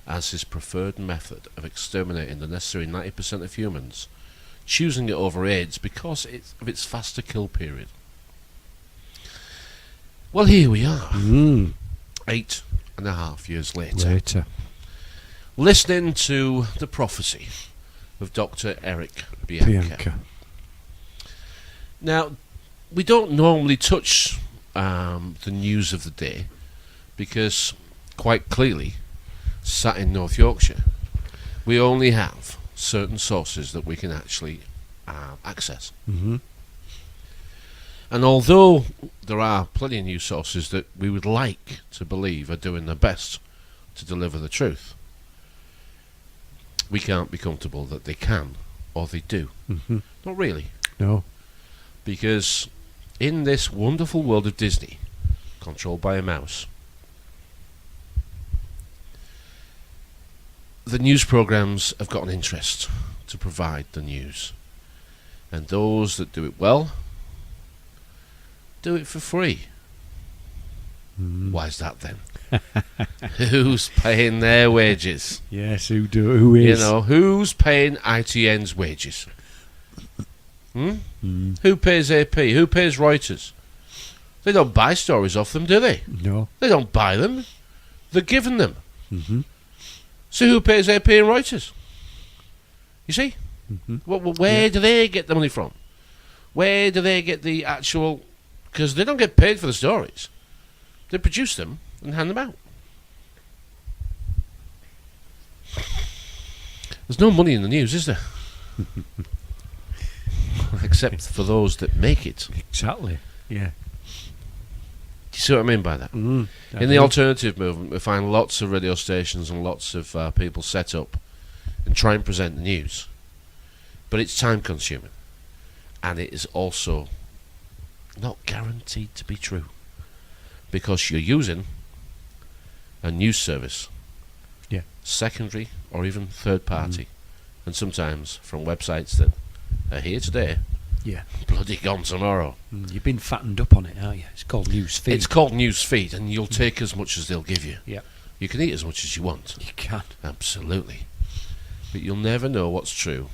as his preferred method of exterminating the necessary 90% of humans, choosing it over AIDS because of its faster kill period. Well, here we are, 8.5 years later, listening to the prophecy of Dr. Eric Pianka. Now, we don't normally touch the news of the day because, quite clearly, sat in North Yorkshire, we only have certain sources that we can actually access. Mm-hmm. And although there are plenty of news sources that we would like to believe are doing their best to deliver the truth, we can't be comfortable that they can or they do. Mm-hmm. Not really. No. Because in this wonderful world of Disney, controlled by a mouse, the news programs have got an interest to provide the news. And those that do it well, do it for free. Why is that then? Who's paying their wages? Yes, who is? You know, who's paying ITN's wages? Who pays AP? Who pays Reuters? They don't buy stories off them, do they? No. They don't buy them. They're given them. So who pays AP and Reuters? You see? Where do they get the money from? Where do they get the actual... Because they don't get paid for the stories. They produce them and hand them out. There's no money in the news, is there? Except for those that make it. Exactly. Yeah. Do you see what I mean by that? In the alternative movement, we find lots of radio stations and lots of people set up and try and present the news. But it's time consuming. And it is also not guaranteed to be true. Because you're using a news service. Yeah. Secondary or even third party. And sometimes from websites that are here today, bloody gone tomorrow. You've been fattened up on it, aren't you? It's called news feed. It's called news feed, and you'll take as much as they'll give you. Yeah. You can eat as much as you want. You can. Absolutely. But you'll never know what's true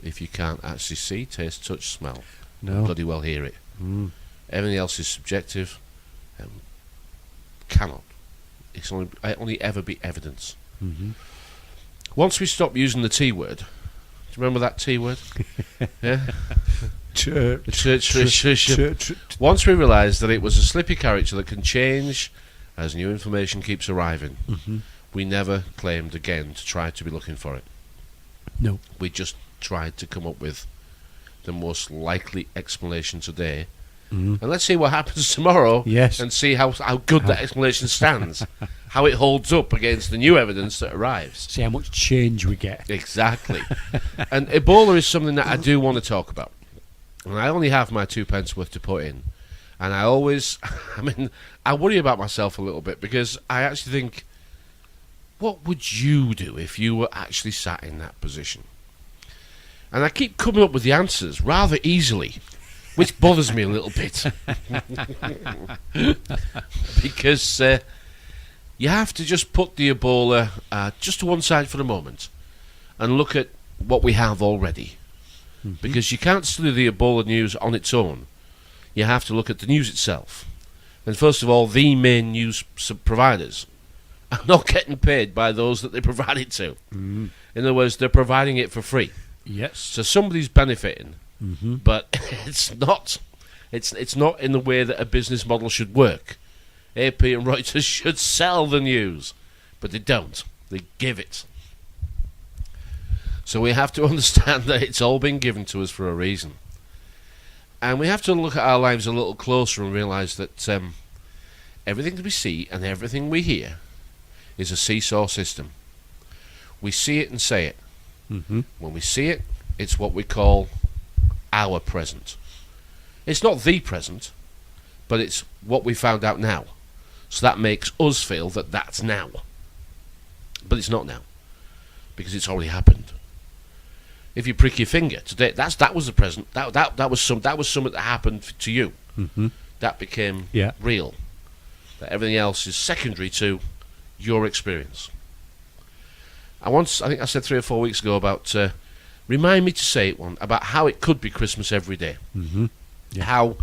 if you can't actually see, taste, touch, smell. No. Bloody well hear it. Everything else is subjective and cannot. It's only ever be evidence. Once we stop using the T word, do you remember that T word? Yeah? Once we realised that it was a slippy character that can change as new information keeps arriving, we never claimed again to try to be looking for it. No. We just tried to come up with the most likely explanation today. And let's see what happens tomorrow. Yes. And see how good that explanation stands. How it holds up against the new evidence that arrives. See how much change we get. Exactly. And Ebola is something that I do want to talk about. And I only have my 2 pence worth to put in. And I always, I worry about myself a little bit because I actually think, what would you do if you were actually sat in that position? And I keep coming up with the answers rather easily, which bothers me a little bit. Because you have to just put the Ebola just to one side for a moment and look at what we have already. Because you can't study the Ebola news on its own. You have to look at the news itself. And first of all, the main news providers are not getting paid by those that they provide it to. In other words, they're providing it for free. Yes. So somebody's benefiting, but it's not in the way that a business model should work. AP and Reuters should sell the news, but they don't. They give it. So we have to understand that it's all been given to us for a reason. And we have to look at our lives a little closer and realise that everything that we see and everything we hear is a seesaw system. We see it and say it. When we see it, it's what we call our present. It's not the present, but it's what we found out now. So that makes us feel that that's now. But it's not now, because it's already happened. If you prick your finger today, that was the present. That was something that happened to you. That became real. That everything else is secondary to your experience. I think I said 3 or 4 weeks ago about remind me to say it one about how it could be Christmas every day. How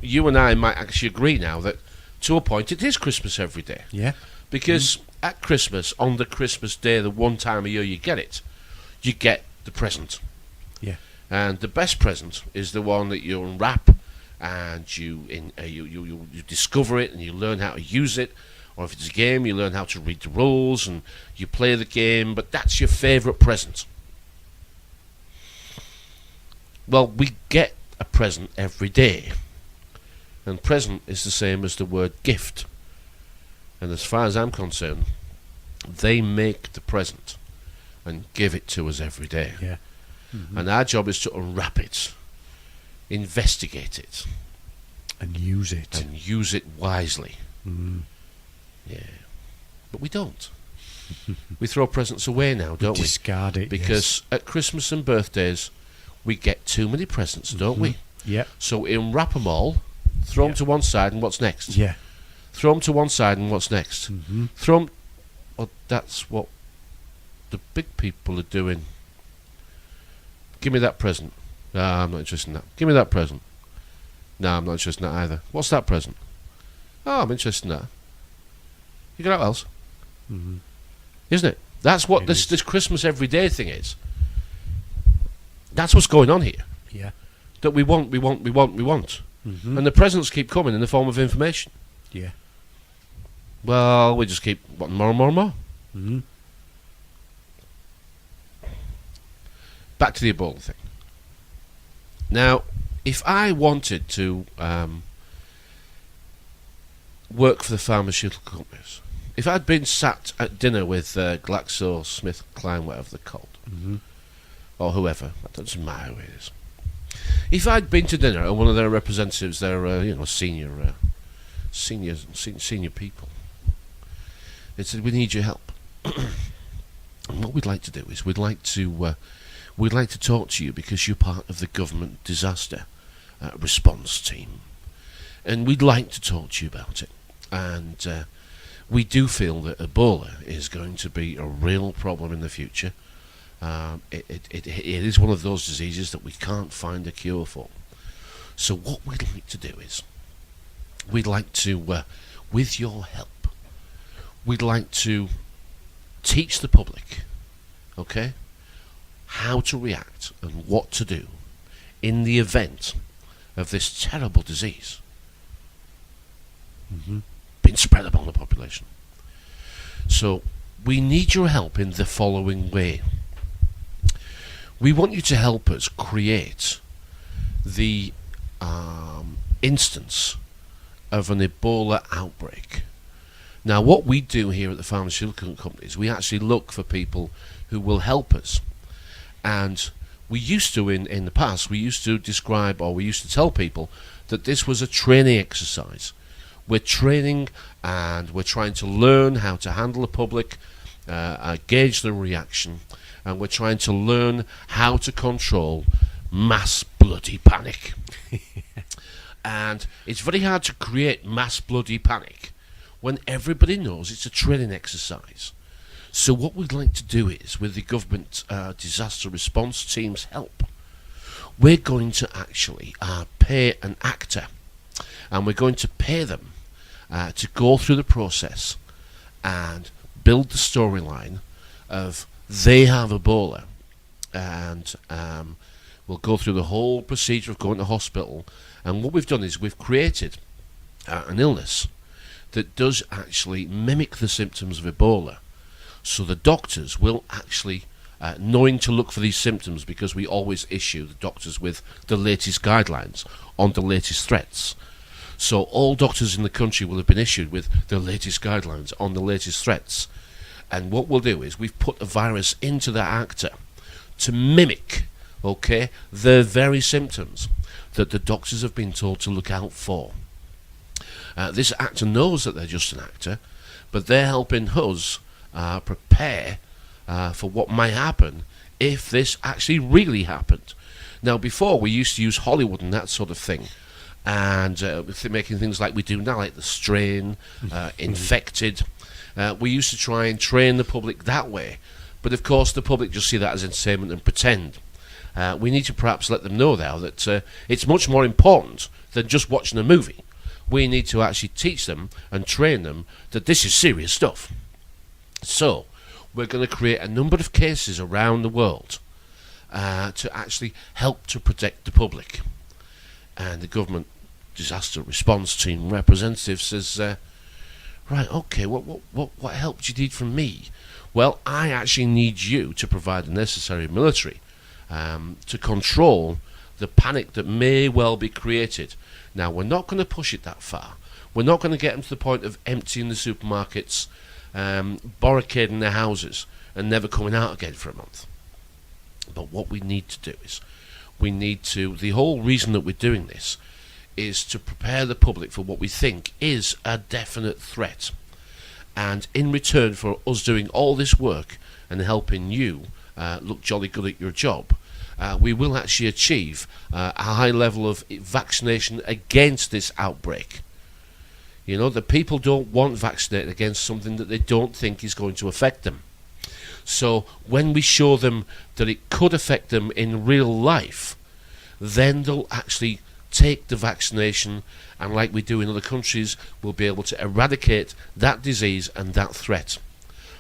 you and I might actually agree now that to a point it is Christmas every day. Yeah. Because at Christmas, on the Christmas day, the one time a year you get the present. Yeah. And the best present is the one that you unwrap and you discover it and you learn how to use it. Or if it's a game, you learn how to read the rules and you play the game, but that's your favourite present. Well, we get a present every day. And present is the same as the word gift. And as far as I'm concerned, they make the present and give it to us every day. Yeah. And our job is to unwrap it, investigate it. And use it. And use it wisely. Yeah. But we don't. We throw presents away now, don't we? Discard it, because at Christmas and birthdays, we get too many presents, don't we? Yeah. So we unwrap them all, throw them to one side, and what's next? Yeah. Throw them to one side, and what's next? Throw them... Well, that's what the big people are doing. Give me that present. No, I'm not interested in that. Give me that present. No, I'm not interested in that either. What's that present? Oh, I'm interested in that. You got what else? Mm-hmm. Isn't it? That's what this Christmas everyday thing is. That's what's going on here. Yeah. That we want. Mm-hmm. And the presents keep coming in the form of information. Yeah. Well, we just keep wanting more and more and more. Mm-hmm. Back to the Ebola thing. Now, if I wanted to work for the pharmaceutical companies, if I'd been sat at dinner with GlaxoSmithKline, whatever they're called, or whoever, that doesn't matter who it is. If I'd been to dinner and one of their representatives, their senior people, they said, "We need your help." And what we'd like to do is we'd like to talk to you because you're part of the government disaster response team, and we'd like to talk to you about it. And we do feel that Ebola is going to be a real problem in the future. It is one of those diseases that we can't find a cure for. So what we'd like to do is, we'd like to, with your help, we'd like to teach the public, okay, how to react and what to do in the event of this terrible disease being spread among the population. So we need your help in the following way. We want you to help us create the instance of an Ebola outbreak. Now, what we do here at the pharmaceutical companies, we actually look for people who will help us. And we used to, in the past, we used to describe, or we used to tell people that this was a training exercise. We're training and we're trying to learn how to handle the public, gauge the reaction, and we're trying to learn how to control mass bloody panic. And it's very hard to create mass bloody panic when everybody knows it's a training exercise. So what we'd like to do is, with the government disaster response team's help, we're going to actually pay an actor, and we're going to pay them to go through the process and build the storyline of they have Ebola, and we'll go through the whole procedure of going to hospital. And what we've done is we've created an illness that does actually mimic the symptoms of Ebola. So the doctors will actually, knowing to look for these symptoms, because we always issue the doctors with the latest guidelines on the latest threats. So all doctors in the country will have been issued with the latest guidelines on the latest threats. And what we'll do is we've put a virus into the actor to mimic, okay, the very symptoms that the doctors have been told to look out for. This actor knows that they're just an actor, but they're helping us prepare for what might happen if this actually really happened. Now, before, we used to use Hollywood and that sort of thing, and making things like we do now, like the strain, infected. We used to try and train the public that way, but of course the public just see that as entertainment and pretend. We need to perhaps let them know now that it's much more important than just watching a movie. We need to actually teach them and train them that this is serious stuff. So we're going to create a number of cases around the world to actually help to protect the public. And the government disaster response team representative says, right, okay, what help do you need from me? Well, I actually need you to provide the necessary military to control the panic that may well be created. Now, we're not going to push it that far. We're not going to get them to the point of emptying the supermarkets, barricading their houses, and never coming out again for a month. But what we need to do is, the whole reason that we're doing this is to prepare the public for what we think is a definite threat. And in return for us doing all this work and helping you look jolly good at your job, we will actually achieve a high level of vaccination against this outbreak. You know, the people don't want vaccinated against something that they don't think is going to affect them. So when we show them that it could affect them in real life, then they'll actually take the vaccination, and like we do in other countries, we'll be able to eradicate that disease and that threat.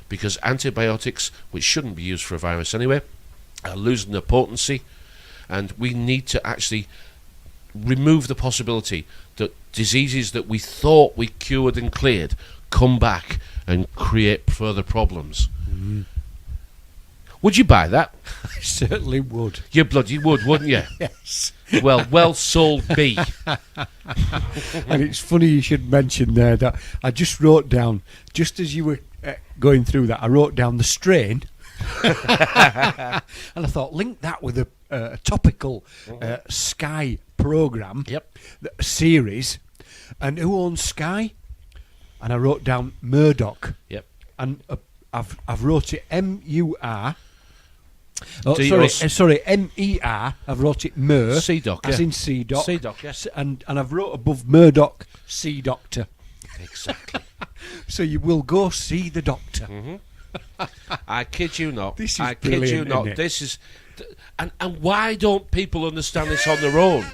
Because antibiotics, which shouldn't be used for a virus anyway, are losing their potency, and we need to actually remove the possibility that diseases that we thought we cured and cleared come back and create further problems. Would you buy that? I certainly would. You bloody would, wouldn't you? Yes. Well sold me. And it's funny you should mention there that I just wrote down, just as you were going through that, I wrote down the strain. And I thought, link that with a topical Sky programme, a series, and who owns Sky? And I wrote down Murdoch. Yep. And I've wrote it M-U-R. Oh, D-O-S. sorry, M-E-R. I've wrote it Mur. C-Doc, as yeah. in C-Doc. C-Doc, yes. And I've wrote above Murdoch, see doctor. Exactly. So you will go see the doctor. I kid you not. This is I kid you brilliant, not. isn't it? This is, and why don't people understand this on their own?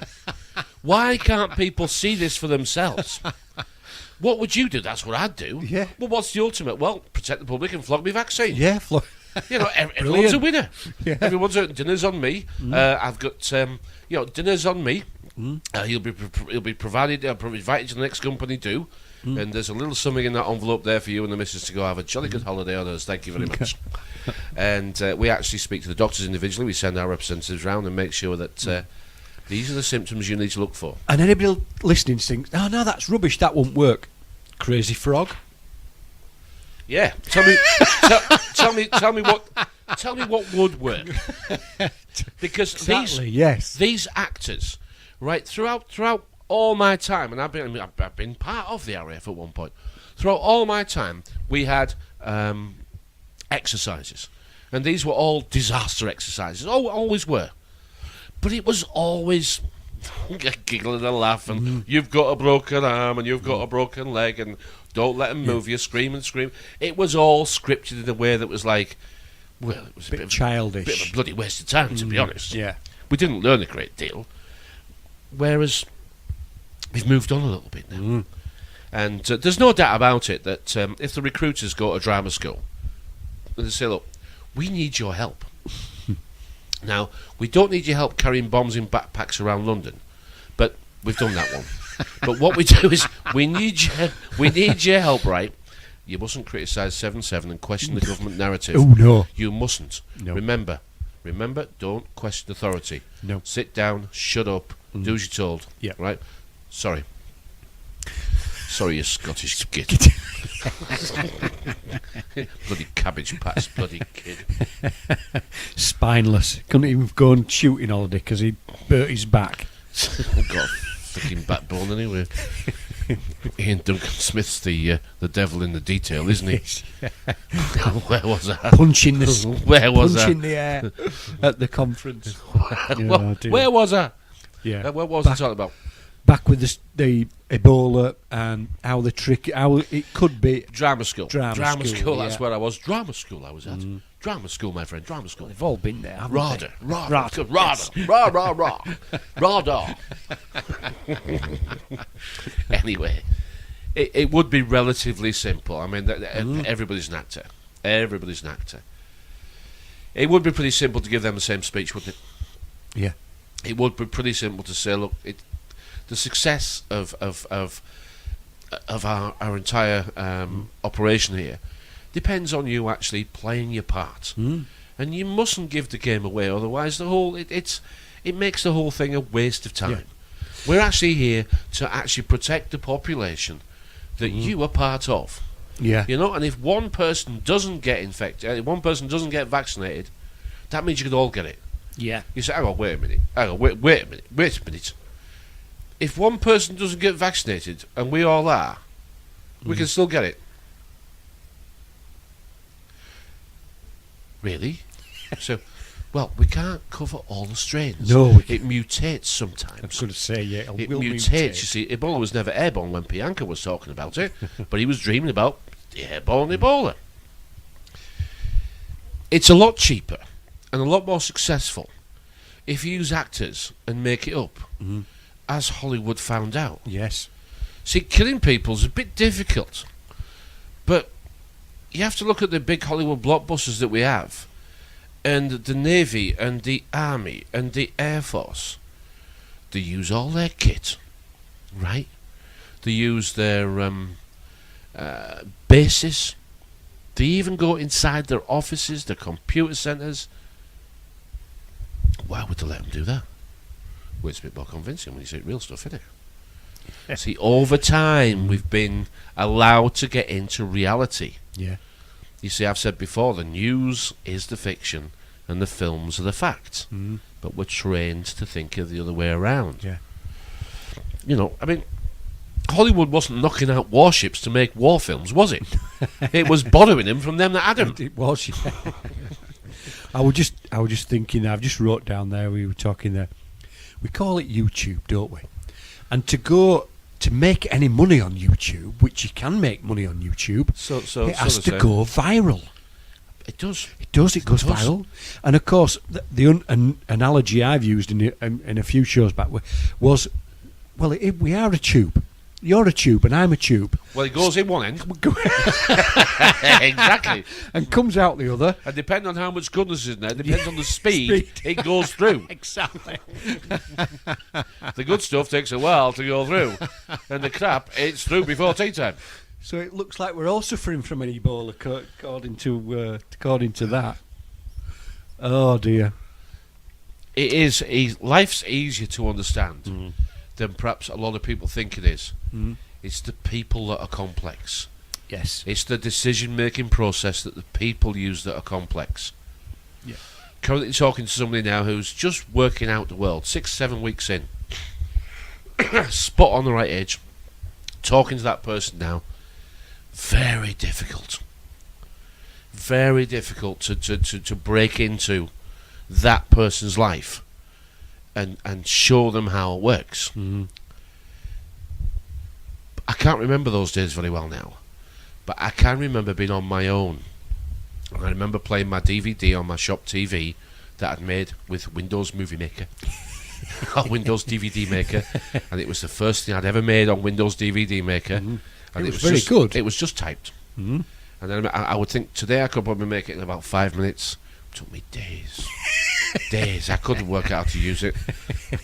Why can't people see this for themselves? What would you do? That's what I'd do. Yeah. Well, what's the ultimate? Well, protect the public and flog me vaccine. Yeah, You know, everyone's a winner. Yeah. Everyone's dinner's on me. I've got dinner's on me. He'll be provided. Invited to the next company too. And there's a little something in that envelope there for you and the missus to go have a jolly good holiday on us. Thank you very much. And we actually speak to the doctors individually. We send our representatives round and make sure that these are the symptoms you need to look for. And anybody listening thinks, oh no, that's rubbish, that won't work. Crazy frog. Yeah, tell me what would work. Because Exactly, these actors, right, throughout all my time, and I've been part of the RAF at one point. Throughout all my time, we had exercises, and these were all disaster exercises. Always were, but it was always a giggle and a laugh, and you've got a broken arm, and you've got a broken leg, and don't let them move you, scream and scream. It was all scripted in a way that was like, well, it was a bit childish. bit of a bloody waste of time, to be honest. Yeah. We didn't learn a great deal, whereas we've moved on a little bit now. And there's no doubt about it that if the recruiters go to drama school, they say, look, we need your help. Now, we don't need your help carrying bombs in backpacks around London, but we've done that one. But what we do is we need your help, right? You mustn't criticise 7/7 and question the government narrative. Oh, no. You mustn't. No. Remember, don't question authority. No. Sit down, shut up, do as you're told. Yeah. Right? Sorry, you Scottish git. Bloody cabbage patch, bloody kid. Spineless. Couldn't even go on shooting holiday because he hurt his back. Got a fucking backbone anyway. Ian Duncan Smith's the devil in the detail, isn't he? Where was that? Punching the air at the conference. Where was I? Yeah. What was I talking about? Back with the Ebola and how it could be Drama school. Drama school, That's yeah. where I was. Drama school I was at. Drama school, my friend. Drama school. They've all been there. Radar. Yes. Radar. Anyway, it would be relatively simple. I mean, everybody's an actor. Everybody's an actor. It would be pretty simple to give them the same speech, wouldn't it? Yeah. It would be pretty simple to say, look, the success of our entire operation here depends on you actually playing your part, and you mustn't give the game away. Otherwise, it makes the whole thing a waste of time. Yeah. We're actually here to actually protect the population that you are part of. Yeah, you know. And if one person doesn't get infected, one person doesn't get vaccinated, that means you could all get it. Yeah. You say, hang on, wait a minute. Wait a minute. If one person doesn't get vaccinated and we all are, we can still get it. Really? So, well, we can't cover all the strains. No, it mutates sometimes. I was going to say, yeah, it will mutate. You see, Ebola was never airborne when Pianka was talking about it, but he was dreaming about the airborne Ebola. It's a lot cheaper and a lot more successful if you use actors and make it up, as Hollywood found out. Yes. See, killing people's a bit difficult, but you have to look at the big Hollywood blockbusters that we have, and the Navy and the Army and the Air Force. They use all their kit, right? They use their bases. They even go inside their offices, their computer centres. Why would they let them do that? Well, it's a bit more convincing when you see real stuff, isn't it? See, over time, we've been allowed to get into reality. Yeah. You see, I've said before, the news is the fiction and the films are the facts. But we're trained to think of the other way around. Yeah. You know, I mean, Hollywood wasn't knocking out warships to make war films, was it? It was borrowing them from them that had them. It was, yeah. I was just thinking, I've just wrote down there, we were talking there, we call it YouTube, don't we? And to make any money on YouTube, which you can make money on YouTube, it has to go viral. It does. It goes viral. And of course, an analogy I've used in a few shows back was, well, we are a tube. You're a tube and I'm a tube. Well, it goes in one end. Exactly. And comes out the other. And depending on how much goodness is in there, depends on the speed it goes through. Exactly. The good stuff takes a while to go through. And the crap, it's through before tea time. So it looks like we're all suffering from an Ebola, according to that. Oh dear. It is. Life's easier to understand than perhaps a lot of people think it is. It's the people that are complex. Yes. It's the decision-making process that the people use that are complex. Yeah. Currently talking to somebody now who's just working out the world, 6-7 weeks in, spot on the right age. Talking to that person now. Very difficult to break into that person's life and show them how it works. I can't remember those days very well now, but I can remember being on my own. And I remember playing my DVD on my shop TV that I'd made with Windows Movie Maker or Windows DVD Maker, and it was the first thing I'd ever made on Windows DVD Maker. And it was very good. It was just typed. And then I would think today I could probably make it in about 5 minutes. It took me days. Days. I couldn't work out how to use it.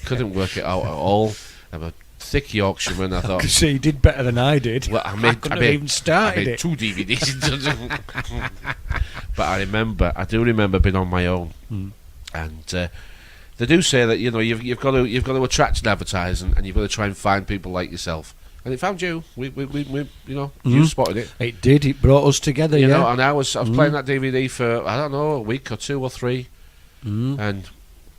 Couldn't work it out at all. I'm a thick Yorkshireman. I thought. So you did better than I did. Well, I couldn't have even started it. 2 DVDs. But I do remember being on my own. And they do say that you've got to attract and advertise, and you've got to try and find people like yourself. And it found you. We you spotted it. It did. It brought us together. You know, and I was playing that DVD for I don't know a week or 2 or 3, and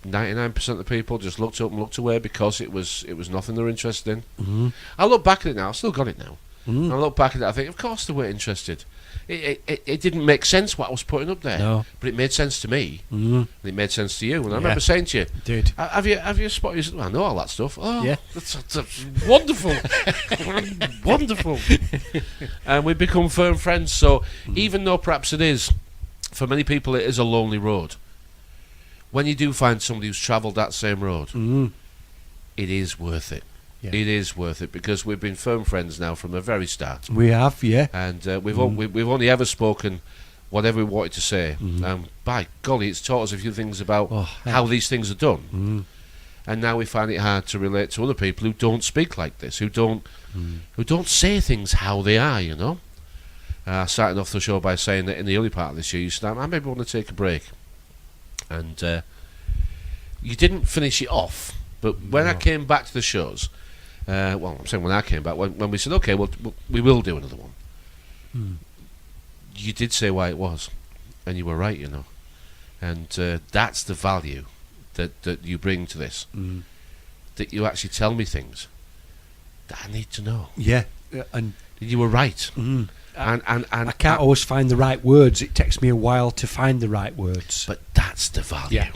99% of the people just looked up and looked away because it was nothing they were interested in. I look back at it now. I've still got it now. And I look back at it. I think, of course, they were interested. It didn't make sense what I was putting up there, no. But it made sense to me, and it made sense to you. And I remember saying to you, "Did have you spotted? I know all that stuff. Oh, yeah, that's wonderful, wonderful." And we've become firm friends. So even though perhaps it is, for many people, it is a lonely road. When you do find somebody who's travelled that same road, it is worth it. Yeah. It is worth it because we've been firm friends now from the very start. We have, yeah. And we've only ever spoken whatever we wanted to say. By golly, it's taught us a few things about how these things are done. And now we find it hard to relate to other people who don't speak like this, who don't say things how they are. You know. Starting off the show by saying that in the early part of this year, you said, "I maybe want to take a break," and you didn't finish it off. But when I came back to the shows. I'm saying when I came back, when we said, okay, well, we will do another one. You did say why it was, and you were right, you know. And that's the value that you bring to this. That you actually tell me things that I need to know. Yeah, and you were right. And I can't always find the right words. It takes me a while to find the right words. But that's the value. Yeah.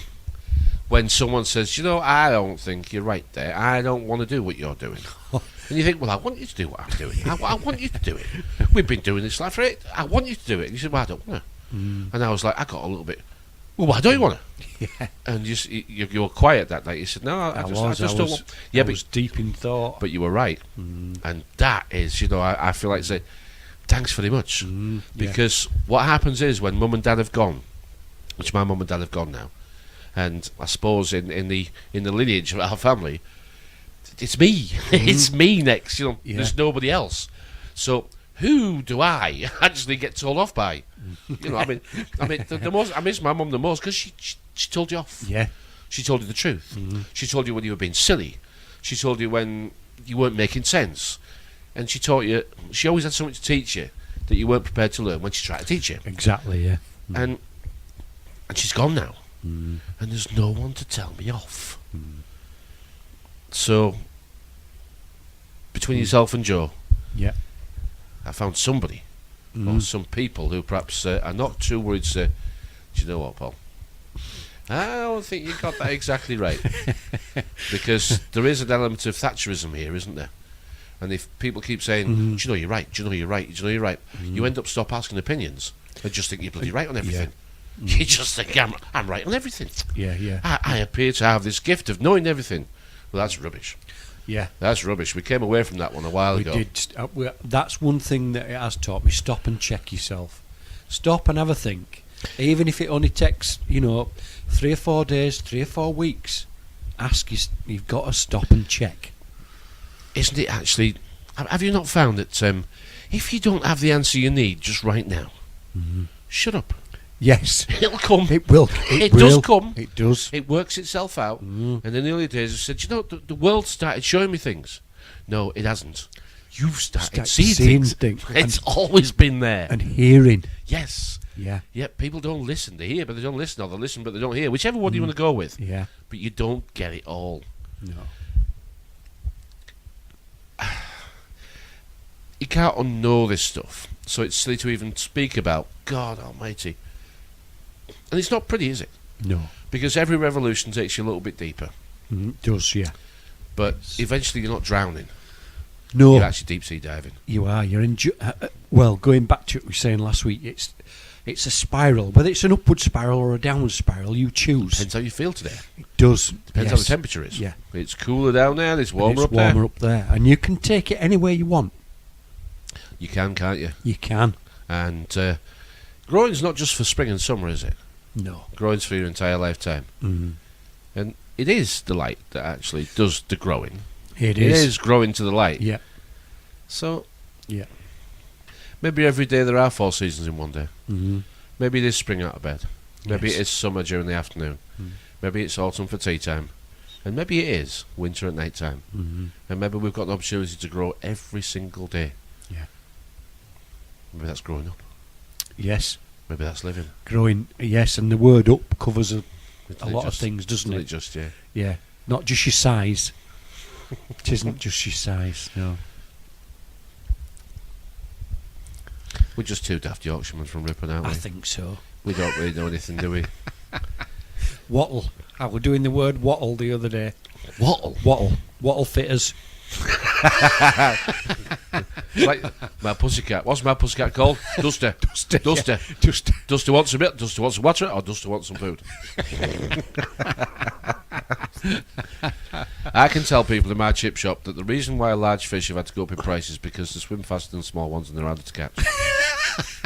When someone says, I don't think you're right there. I don't want to do what you're doing. And you think, well, I want you to do what I'm doing. I want you to do it. We've been doing this for it. I want you to do it. And you said, well, I don't want to. And I was like, I got a little bit, well, why don't you want to? Yeah. And you were quiet that night. You said, no, I just don't want... Yeah, I was deep in thought. But you were right. And that is, I feel like say, thanks very much. Because what happens is when mum and dad have gone, which my mum and dad have gone now, and I suppose in the lineage of our family, it's me. It's me next. There's nobody else. So who do I actually get told off by? The most I miss my mum the most because she told you off. Yeah. She told you the truth. She told you when you were being silly. She told you when you weren't making sense. And she taught you. She always had something to teach you that you weren't prepared to learn when she tried to teach you. Exactly. Yeah. And she's gone now. And there's no one to tell me off. So between yourself and Joe, I found somebody or some people who perhaps are not too worried to say, do you know what, Paul? I don't think you got that exactly right. Because there is an element of Thatcherism here, isn't there? And if people keep saying, do you know you're right, do you know you're right, do you know you're right, you end up stop asking opinions and just think you're bloody right on everything. You just think, I'm right on everything. Yeah. I appear to have this gift of knowing everything. Well, that's rubbish. Yeah. That's rubbish. We came away from that one a while ago. That's one thing that it has taught me. Stop and check yourself. Stop and have a think. Even if it only takes, 3 or 4 days, 3 or 4 weeks, you've got to stop and check. Isn't it actually... Have you not found that if you don't have the answer you need just right now, shut up. Yes. It'll come. It will. It does come. It does. It works itself out. And in the early days, I said, the world started showing me things. No, it hasn't. You've started seeing things. It's always been there. And hearing. Yes. Yeah. Yeah, people don't listen. They hear, but they don't listen. Or they listen, but they don't hear. Whichever one you want to go with. Yeah. But you don't get it all. No. You can't unknow this stuff. So it's silly to even speak about. God almighty. And it's not pretty, is it? No. Because every revolution takes you a little bit deeper. It does, yeah. But eventually you're not drowning. No. You're actually deep sea diving. You are. You're well, going back to what we were saying last week, it's a spiral. Whether it's an upward spiral or a downward spiral, you choose. Depends how you feel today. It does. Depends how the temperature is. Yeah. It's cooler down there, it's warmer up there. And you can take it anywhere you want. You can, can't you? You can. And growing's not just for spring and summer, is it? No. Growing's for your entire lifetime. And it is the light that actually does the growing. It is. It is growing to the light. Yeah. So, yeah. Maybe every day there are 4 seasons in one day. Maybe it is spring out of bed. Maybe it is summer during the afternoon. Maybe it's autumn for tea time. And maybe it is winter at night time. And maybe we've got an opportunity to grow every single day. Yeah. Maybe that's growing up. Yes. Maybe that's living. Growing, yes, and the word up covers a lot of things, doesn't it? Just, yeah. Yeah. Not just your size. It isn't just your size, no. We're just 2 daft Yorkshiremen from Ripon, aren't we? I think so. We don't really know anything, do we? Wattle. I was doing the word wattle the other day. Wattle? Wattle fitters. It's like my pussycat. What's my pussycat called? Duster. Duster. Duster. Yeah. Duster. Duster wants a bit. Duster wants some water, or Duster wants some food. I can tell people in my chip shop that the reason why large fish have had to go up in price is because they swim faster than small ones and they're harder to catch.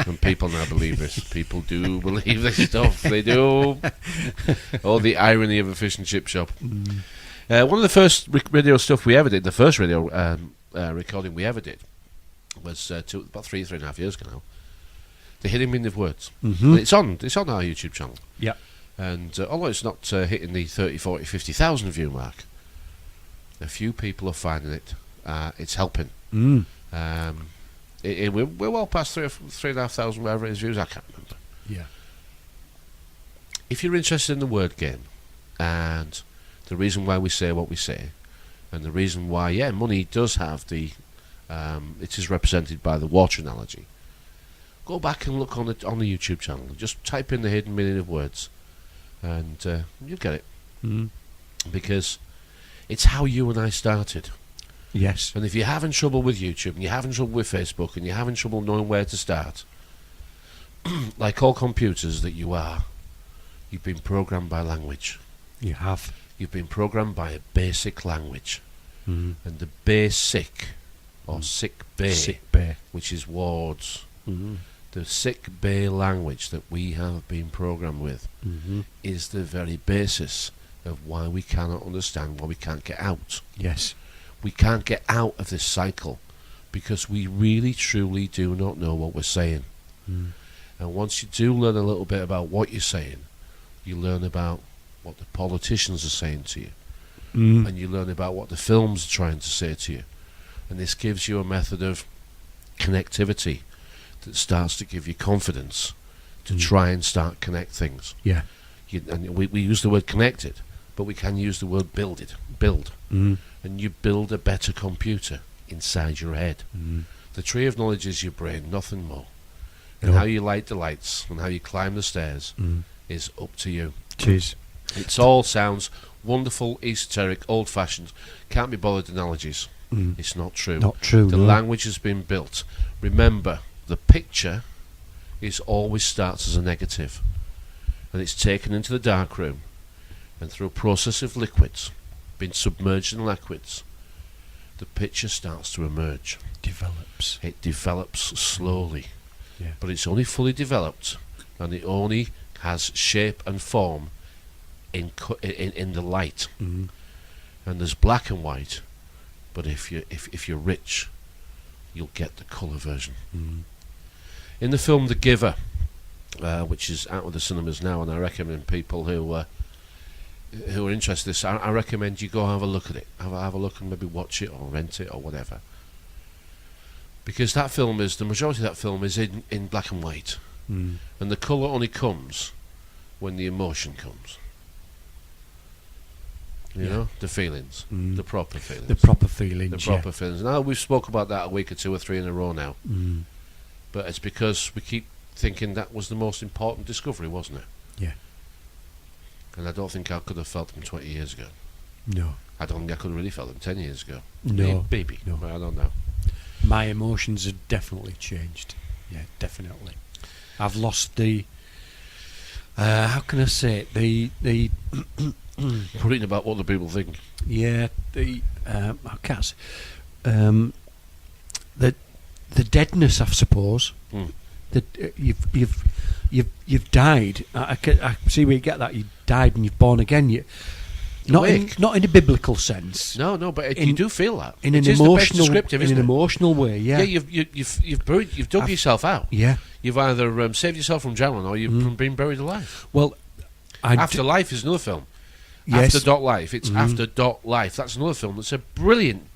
And people now believe this. People do believe this stuff. They do. Oh, the irony of a fish and chip shop. One of the first radio stuff we ever did, the first radio recording we ever did, was about 3.5 years ago now. The hidden meaning of words. It's on our YouTube channel. Yeah. And although it's not hitting the 30, 40, 50,000 view mark, a few people are finding it. It's helping. We're well past 3,500 whatever it is views. I can't remember. Yeah. If you're interested in the word game and the reason why we say what we say, and the reason why, money does have the, it is represented by the water analogy. Go back and look on the YouTube channel. Just type in the hidden meaning of words, and you'll get it. Because it's how you and I started. Yes. And if you're having trouble with YouTube, and you're having trouble with Facebook, and you're having trouble knowing where to start, like all computers that you are, You've been programmed by language. You have. You've been programmed by a basic language. Mm. And the basic, or sick bay, which is wards, the sick bay language that we have been programmed with is the very basis of why we cannot understand, why we can't get out. Yes. We can't get out of this cycle because we really truly do not know what we're saying. And once you do learn a little bit about what you're saying, you learn about what the politicians are saying to you, and you learn about what the films are trying to say to you, and this gives you a method of connectivity that starts to give you confidence to try and start connect things. Yeah. And we use the word connected, but we can use the word build, and you build a better computer inside your head. The tree of knowledge is your brain, nothing more. And how you light the lights and how you climb the stairs is up to you. Cheers. It all sounds wonderful, esoteric, old-fashioned, can't be bothered analogies. It's not true. Not true. The language has been built. Remember, the picture always starts as a negative, and it's taken into the dark room, and through a process of liquids, been submerged in liquids, the picture starts to emerge. Develops. It develops slowly, Yeah. but it's only fully developed, and it only has shape and form in the light. And there's black and white, but if you're rich, you'll get the colour version. In the film The Giver, which is out of the cinemas now, and I recommend people who are interested in this, I recommend you go have a look at it. Have a look and maybe watch it or rent it or whatever. Because that film is, the majority of that film is in black and white. And the colour only comes when the emotion comes. You know, the feelings, the proper feelings. The proper feelings. The proper feelings. Now, we've spoke about that a week or two or three in a row now. But it's because we keep thinking that was the most important discovery, wasn't it? Yeah. And I don't think I could have felt them 20 years ago. No. I don't think I could have really felt them 10 years ago. No. Maybe. No. But I don't know. My emotions have definitely changed. Yeah, definitely. I've lost the... how can I say it? The Worrying about what the people think. Yeah, I can't say... the deadness, I suppose. That you've died. I see where you get that. You died and you've born again. Not in a biblical sense. No, but you do feel that in it an is emotional, the best descriptive, isn't in an it? emotional way. Yeah, you've dug yourself out. Yeah, you've either saved yourself from drowning or you've been buried alive. Well, Afterlife is another film. Yes. After.life. It's After.life. That's another film. That's a brilliant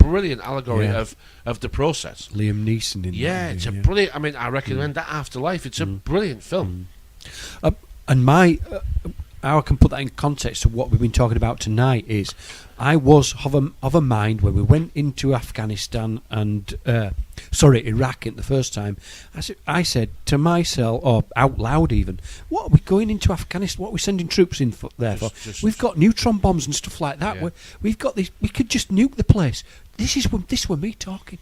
allegory of the process. Liam Neeson in Yeah, that. it's a brilliant. I mean, I recommend that Afterlife. It's a brilliant film. And how I can put that in context of what we've been talking about tonight is, I was of a mind when we went into Afghanistan and Iraq the first time. I said to myself, or out loud even, what are we going into Afghanistan? What are we sending troops in there for? We've got neutron bombs and stuff like that. Yeah. We've got this. We could just nuke the place. This were me talking.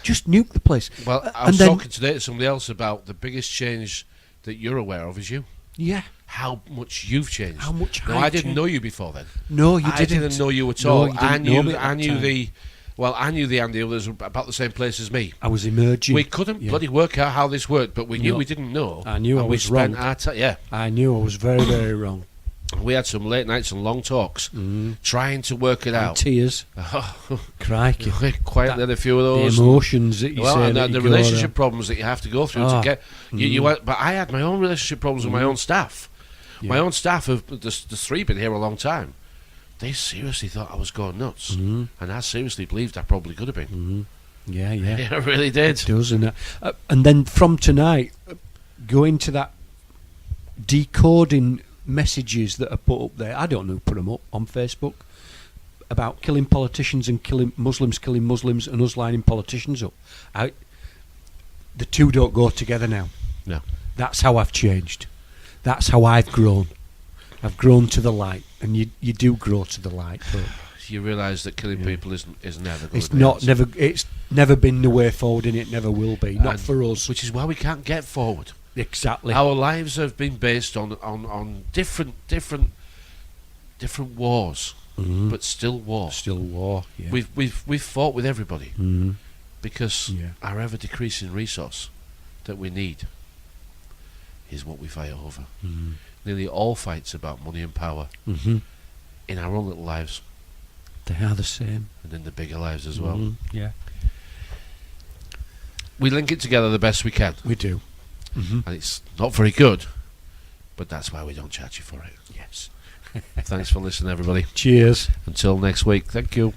Just nuke the place. Well, I was talking today to somebody else about the biggest change that you're aware of is you. Yeah. How much you've changed. How much I didn't know you before then. No, you didn't. I didn't know you at No, all. you didn't I know me at I that knew time. I knew the Andy who was about the same place as me. I was emerging. We couldn't bloody work out how this worked, but we knew No. we didn't know. I knew I and was we spent wrong. our time. I knew I was very, very wrong. We had some late nights and long talks trying to work it And out. tears. Crikey. Quietly had a few of those. The emotions that you say. And that the you go relationship there. problems that you have to go through to get. But I had my own relationship problems with my own staff. Yeah. My own staff, the three, been here a long time. They seriously thought I was going nuts, and I seriously believed I probably could have been. Yeah. Yeah, I really did. It does, and then from tonight, go into that decoding messages that are put up there. I don't know who put them up on Facebook about killing politicians and killing Muslims and us lining politicians up. The two don't go together now. No. That's how I've changed. That's how I've grown. I've grown to the light, and you do grow to the light. But You realise that killing people is never good. It's never been the way forward, and it never will be. Not for us. Which is why we can't get forward. Exactly. Our lives have been based on different wars, but still war. Still war. Yeah. We've fought with everybody because Yeah. our ever decreasing resource that we need is what we fight over. Nearly all fights about money and power in our own little lives, They are the same. and in the bigger lives as well. Yeah. We link it together the best we can, We do. and it's not very good, but that's why we don't charge you for it. Yes. Thanks for listening, everybody. Cheers. Until next week, thank you.